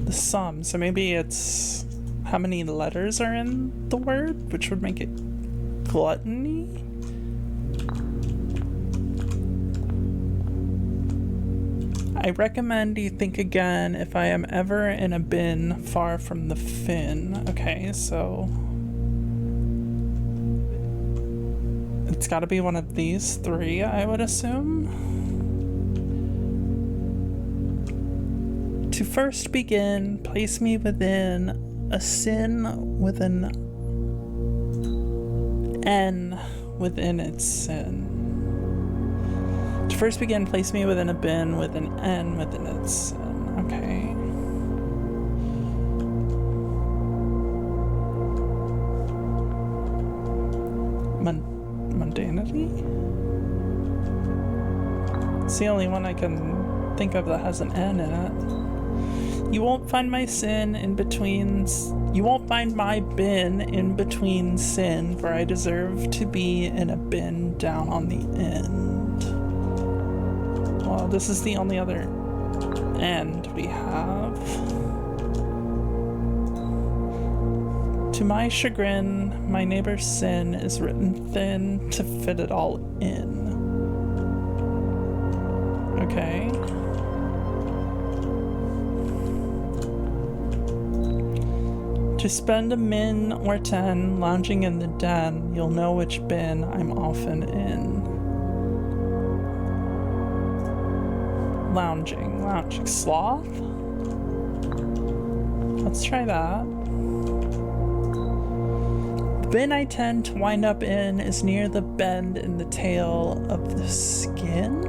The sum, so maybe it's how many letters are in the word, which would make it gluttony? I recommend you think again if I am ever in a bin far from the fin. Okay, so it's got to be one of these three, I would assume. To first begin, place me within a sin with an N within its sin. To first begin, place me within a bin with an N within its sin. Okay. Mundanity? It's the only one I can think of that has an N in it. You won't find my sin in between. You won't find my bin in between sin, for I deserve to be in a bin down on the end. Well, this is the only other end we have. To my chagrin, my neighbor's sin is written thin to fit it all in. Okay. To spend a min or 10 lounging in the den, you'll know which bin I'm often in. Lounging. Sloth? Let's try that. The bin I tend to wind up in is near the bend in the tail of the skin.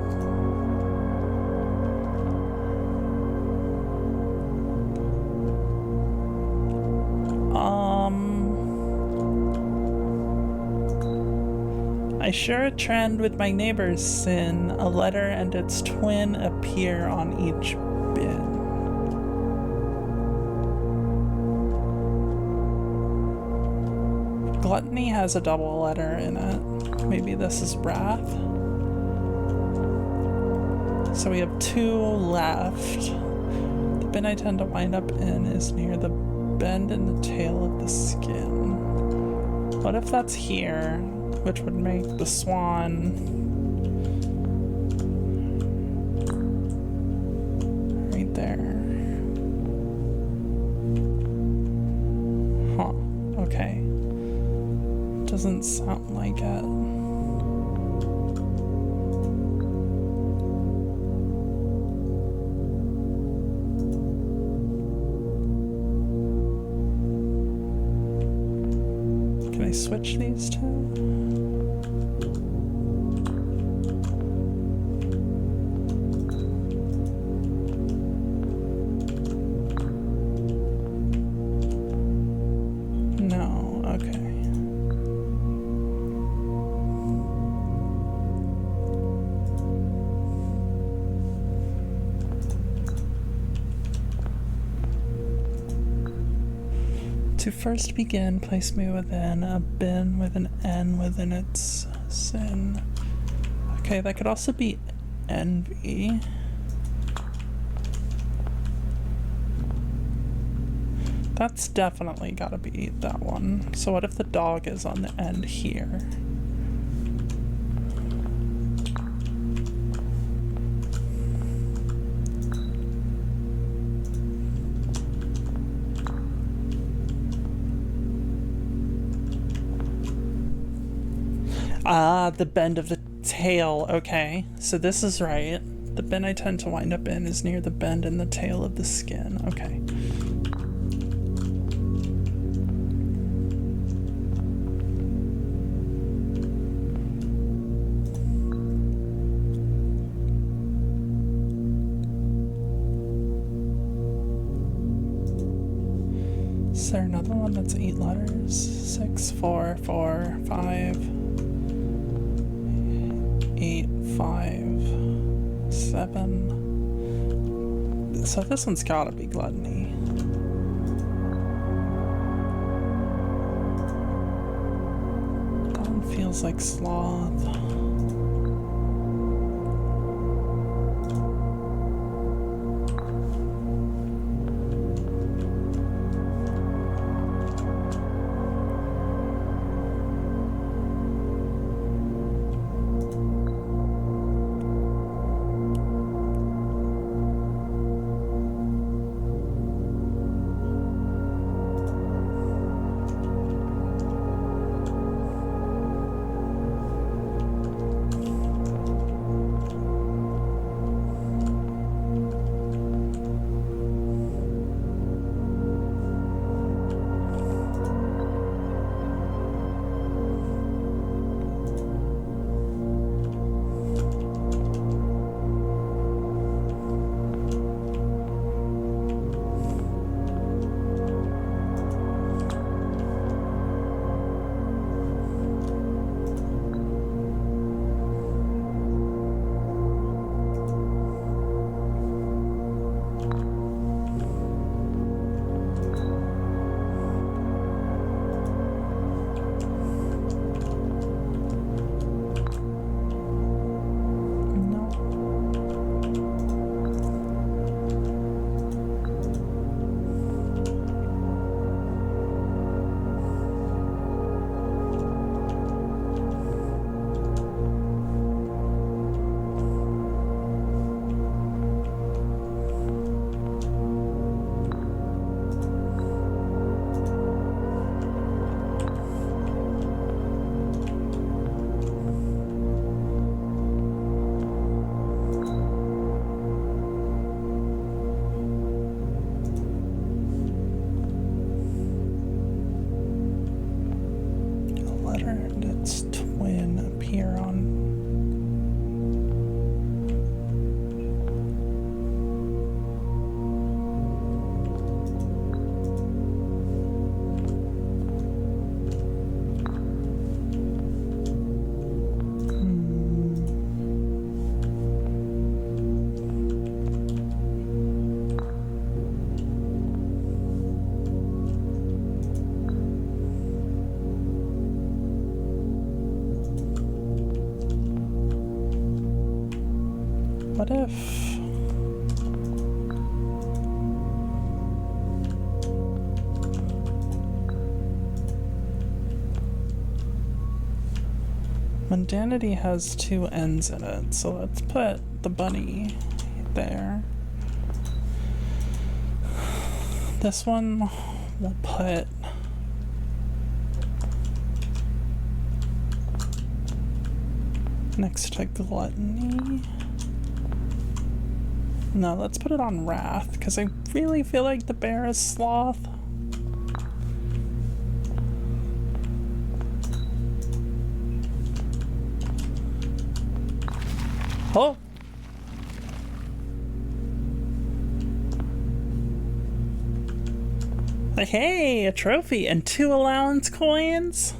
I share a trend with my neighbor's sin. A letter and its twin appear on each bin. Gluttony has a double letter in it. Maybe this is wrath. So we have 2 left. The bin I tend to wind up in is near the bend in the tail of the skin. What if that's here? Which would make the swan right there. Huh, okay. Doesn't sound like it. Can I switch these two? To first begin, place me within a bin with an N within its sin. Okay, that could also be envy. That's definitely gotta be that one. So what if the dog is on the end here? Ah, the bend of the tail. Okay, so this is right. The bin I tend to wind up in is near the bend in the tail of the skin. Okay. Is there another one that's 8 letters? 6, 4, 4, 5, 8, 5, 7. So this one's gotta be gluttony. That one feels like sloth. What if... Mundanity has 2 ends in it, so let's put the bunny there. This one we'll put... next to gluttony. No, let's put it on wrath, because I really feel like the bear is sloth. Oh! Hey, a trophy and 2 allowance coins?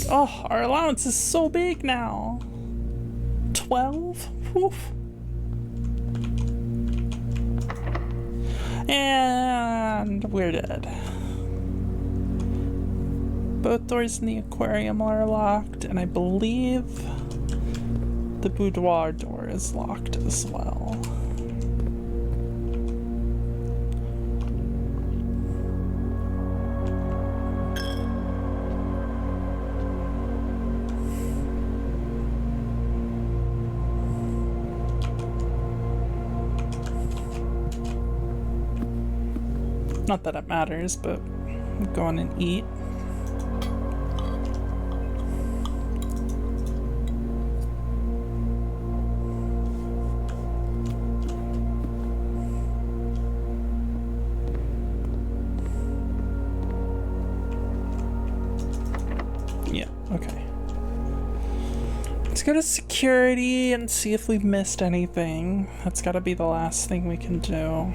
Oh, our allowance is so big now. 12? Woof. And we're dead. Both doors in the aquarium are locked, and I believe the boudoir door is locked as well. Not that it matters, but go on and eat. go to security and see if we've missed anything. That's gotta be the last thing we can do.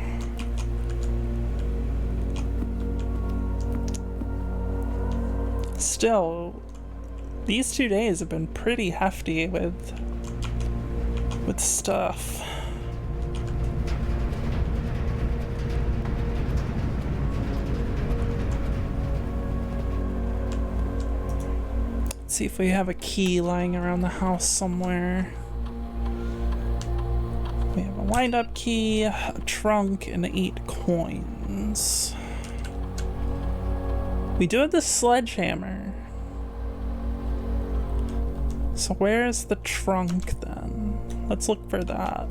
Still, these 2 days have been pretty hefty with stuff. Let's see if we have a key lying around the house somewhere. We have a wind-up key, a trunk, and 8 coins. We do have the sledgehammer. So where's the trunk then? Let's look for that.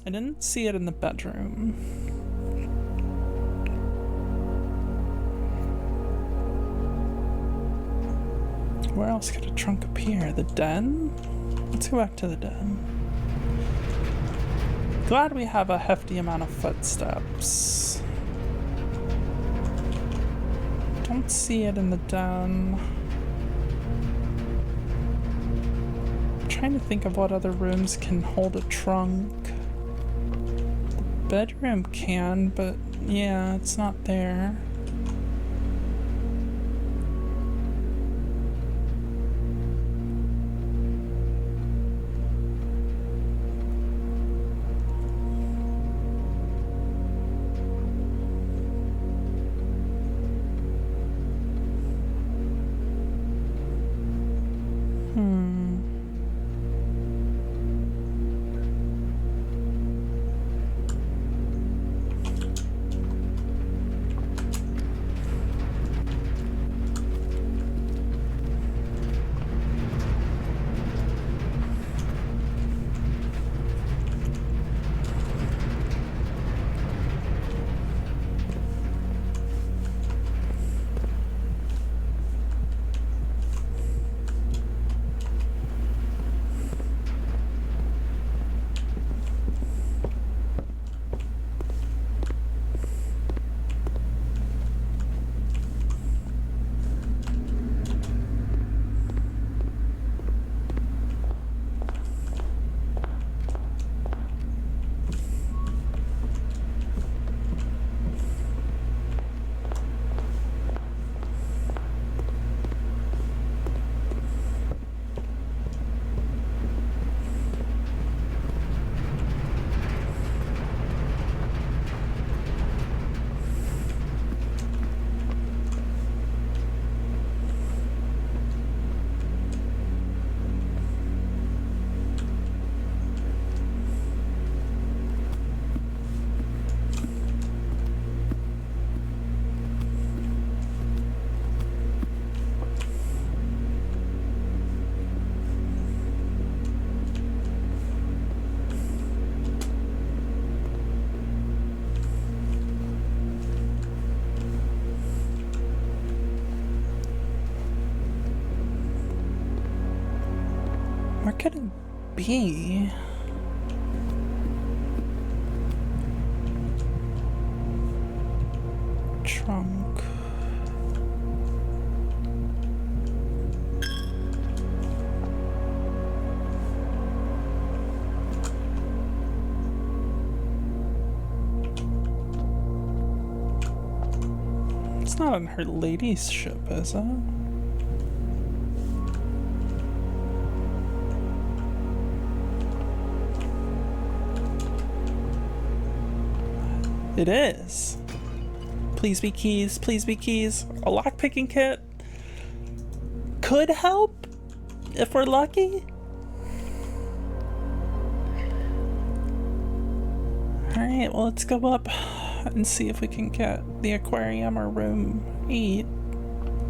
I didn't see it in the bedroom. Where else could a trunk appear? The den? Let's go back to the den. Glad we have a hefty amount of footsteps. Don't see it in the den. I'm trying to think of what other rooms can hold a trunk. The bedroom can, but yeah, it's not there. Where could it be? Trunk. It's not on her lady's ship, is it? It is. Please be keys, please be keys. A lockpicking kit could help if we're lucky. Alright, well, let's go up and see if we can get the aquarium or room 8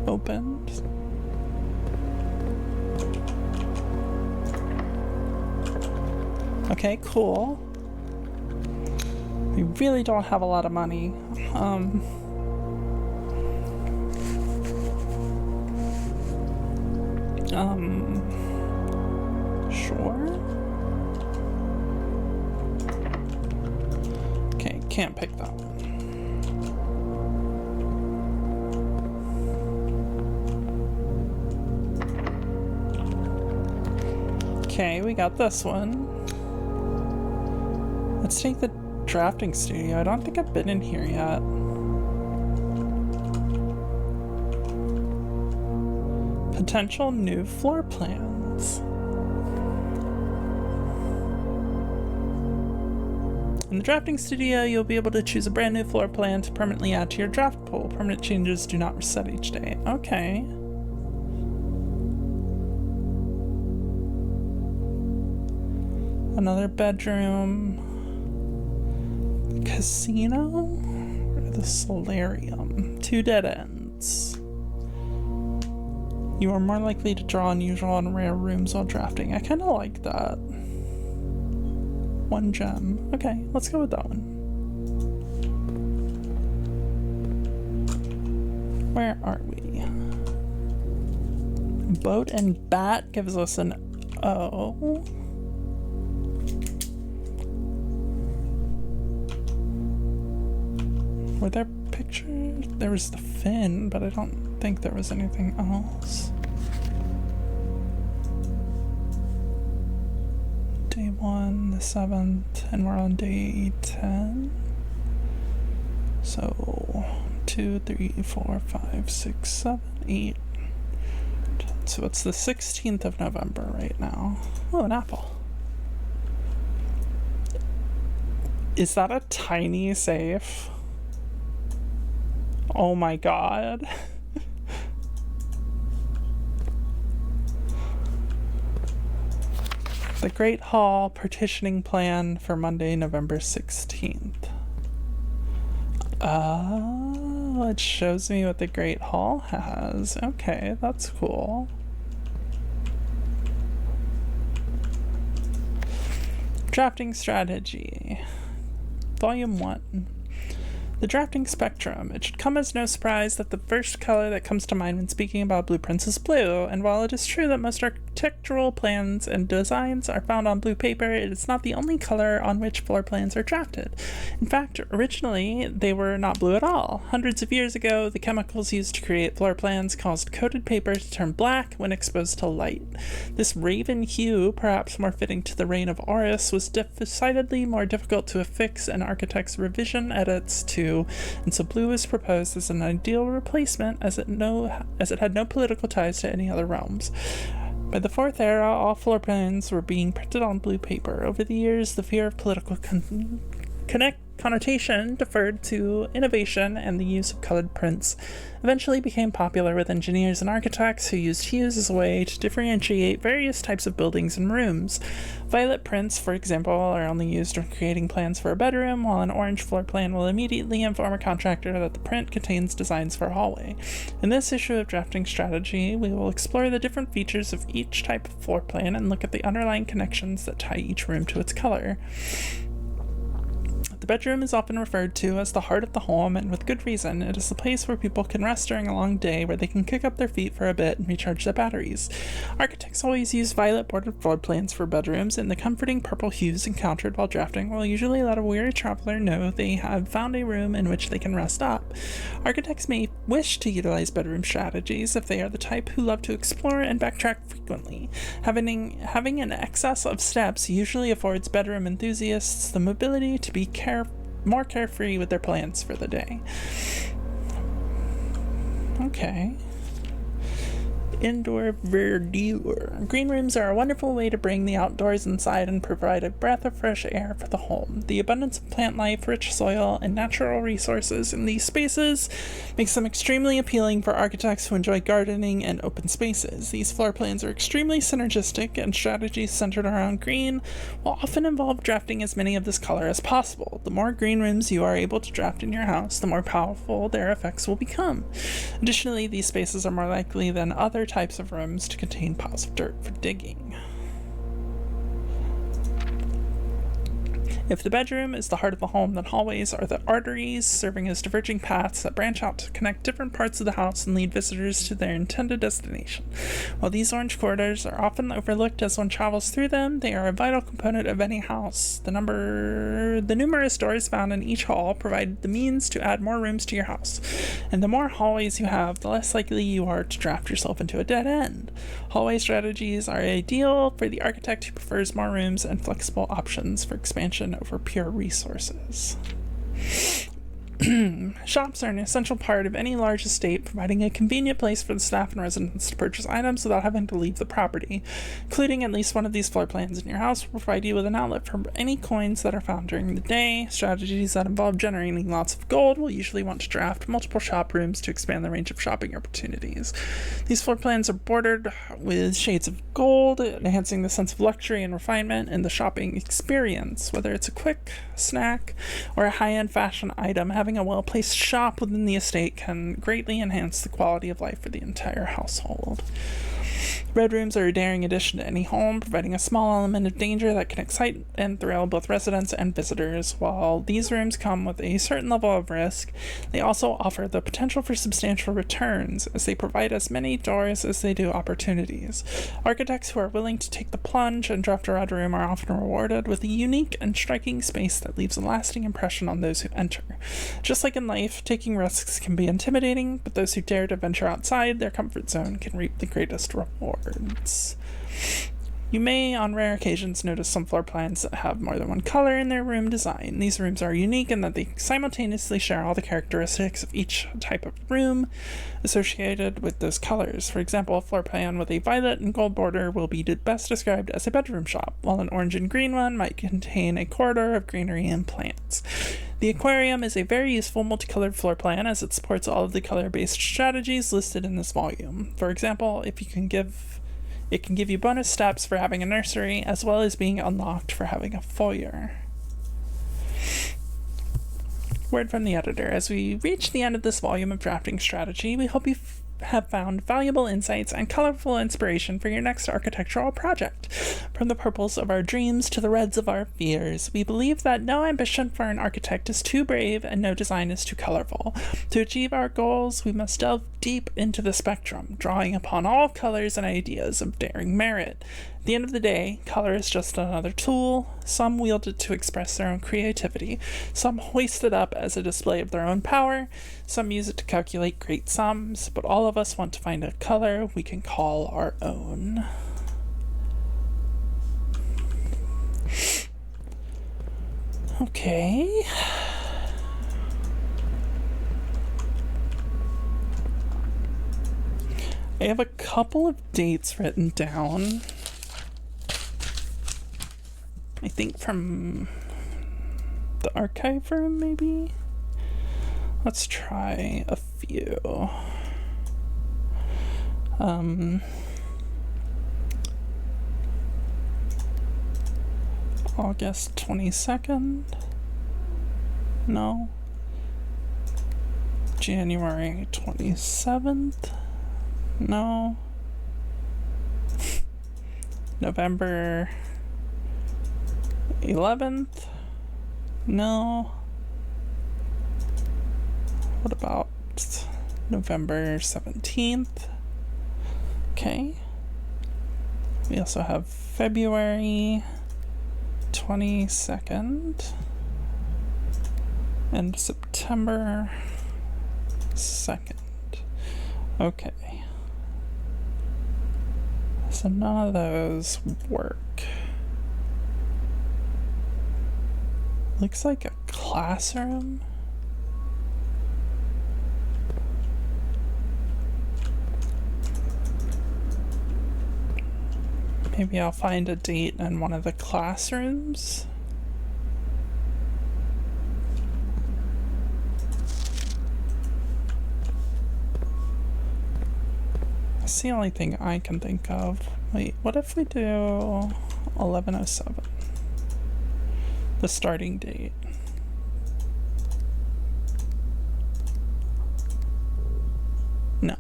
opened. Okay, cool. We really don't have a lot of money. Sure. Okay, can't pick that one. Okay, we got this one. Let's take the drafting studio. I don't think I've been in here yet. Potential new floor plans. In the drafting studio, you'll be able to choose a brand new floor plan to permanently add to your draft pool. Permanent changes do not reset each day. Okay. Another bedroom. The casino? Or the solarium? 2 dead ends. You are more likely to draw unusual and rare rooms while drafting. I kind of like that. 1 gem. Okay, let's go with that one. Where are we? Boat and bat gives us an O. Were there pictures? There was the fin, but I don't think there was anything else. Day 1, the 7th, and we're on day 10. So 2, 3, 4, 5, 6, 7, 8, 10. So it's the 16th of November right now. Oh, an apple. Is that a tiny safe? Oh my god. The Great Hall partitioning plan for Monday, November 16th. Oh, it shows me what the Great Hall has. Okay, that's cool. Drafting strategy. Volume 1. The drafting spectrum. It should come as no surprise that the first color that comes to mind when speaking about blueprints is blue, and while it is true that most architectural plans and designs are found on blue paper, it is not the only color on which floor plans are drafted. In fact, originally they were not blue at all. Hundreds of years ago, the chemicals used to create floor plans caused coated paper to turn black when exposed to light. This raven hue, perhaps more fitting to the reign of Horus, was decidedly more difficult to affix an architect's revision edits to, and so blue was proposed as an ideal replacement as it had no political ties to any other realms. By the 4th era, all floor plans were being printed on blue paper. Over the years, the fear of political connotation deferred to innovation, and the use of colored prints eventually became popular with engineers and architects who used hues as a way to differentiate various types of buildings and rooms. Violet prints, for example, are only used when creating plans for a bedroom, while an orange floor plan will immediately inform a contractor that the print contains designs for a hallway. In this issue of Drafting Strategy, we will explore the different features of each type of floor plan and look at the underlying connections that tie each room to its color. The bedroom is often referred to as the heart of the home, and with good reason. It is the place where people can rest during a long day, where they can kick up their feet for a bit and recharge their batteries. Architects always use violet bordered floor plans for bedrooms, and the comforting purple hues encountered while drafting will usually let a weary traveler know they have found a room in which they can rest up. Architects may wish to utilize bedroom strategies if they are the type who love to explore and backtrack frequently. Having an excess of steps usually affords bedroom enthusiasts the mobility to be more carefree with their plans for the day. Okay. Indoor verdure. Green rooms are a wonderful way to bring the outdoors inside and provide a breath of fresh air for the home. The abundance of plant life, rich soil, and natural resources in these spaces makes them extremely appealing for architects who enjoy gardening and open spaces. These floor plans are extremely synergistic, and strategies centered around green will often involve drafting as many of this color as possible. The more green rooms you are able to draft in your house, the more powerful their effects will become. Additionally, these spaces are more likely than other types of rooms to contain piles of dirt for digging. If the bedroom is the heart of the home, then hallways are the arteries serving as diverging paths that branch out to connect different parts of the house and lead visitors to their intended destination. While these orange corridors are often overlooked as one travels through them, they are a vital component of any house. The numerous doors found in each hall provide the means to add more rooms to your house, and the more hallways you have, the less likely you are to draft yourself into a dead end. Hallway strategies are ideal for the architect who prefers more rooms and flexible options for expansion over pure resources. Shops are an essential part of any large estate, providing a convenient place for the staff and residents to purchase items without having to leave the property. Including at least one of these floor plans in your house will provide you with an outlet for any coins that are found during the day. Strategies that involve generating lots of gold will usually want to draft multiple shop rooms to expand the range of shopping opportunities. These floor plans are bordered with shades of gold, enhancing the sense of luxury and refinement in the shopping experience. Whether it's a quick snack or a high-end fashion item, having a well-placed shop within the estate can greatly enhance the quality of life for the entire household. Red rooms are a daring addition to any home, providing a small element of danger that can excite and thrill both residents and visitors. While these rooms come with a certain level of risk, they also offer the potential for substantial returns, as they provide as many doors as they do opportunities. Architects who are willing to take the plunge and draft a red room are often rewarded with a unique and striking space that leaves a lasting impression on those who enter. Just like in life, taking risks can be intimidating, but those who dare to venture outside their comfort zone can reap the greatest rewards. You may, on rare occasions, notice some floor plans that have more than one color in their room design. These rooms are unique in that they simultaneously share all the characteristics of each type of room associated with those colors. For example, a floor plan with a violet and gold border will be best described as a bedroom shop, while an orange and green one might contain a corridor of greenery and plants. The aquarium is a very useful multicolored floor plan as it supports all of the color-based strategies listed in this volume. For example, it can give you bonus steps for having a nursery, as well as being unlocked for having a foyer. Word from the editor. As we reach the end of this volume of drafting strategy, we hope you have found valuable insights and colorful inspiration for your next architectural project. From the purples of our dreams to the reds of our fears, we believe that no ambition for an architect is too brave and no design is too colorful. To achieve our goals, we must delve deep into the spectrum, drawing upon all colors and ideas of daring merit. At the end of the day, color is just another tool. Some wield it to express their own creativity. Some hoist it up as a display of their own power. Some use it to calculate great sums. But all of us want to find a color we can call our own. Okay. I have a couple of dates written down. I think from the archive room, maybe? Let's try a few. August 22nd? No. January 27th? No. November 11th? No. What about November 17th? Okay. We also have February 22nd and September 2nd. Okay. So none of those work. Looks like a classroom. Maybe I'll find a date in one of the classrooms. That's the only thing I can think of. Wait, what if we do 11:07? The starting date. No.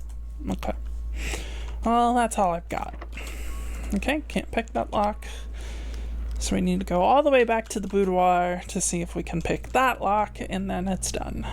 Okay. Well, that's all I've got. Okay, can't pick that lock. So we need to go all the way back to the boudoir to see if we can pick that lock, and then it's done.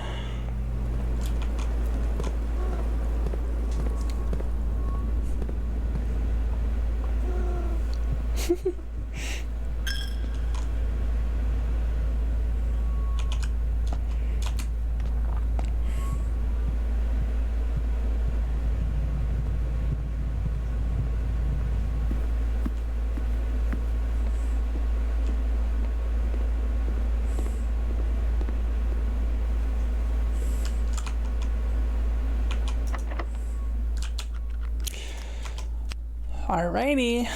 Alrighty,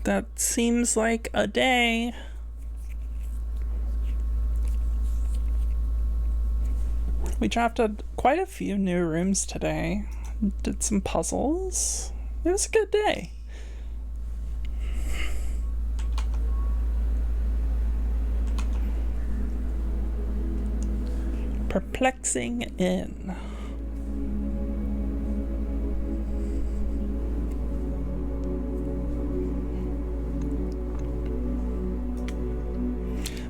that seems like a day. We drafted quite a few new rooms today, did some puzzles. It was a good day. Perplexing Inn.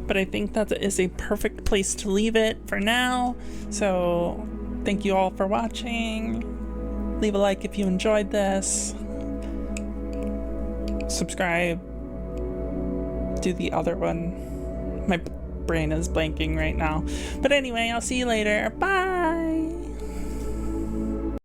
But I think that is a perfect place to leave it for now. So thank you all for watching. Leave a like if you enjoyed this. Subscribe. Do the other one. My brain is blanking right now. But anyway, I'll see you later. Bye!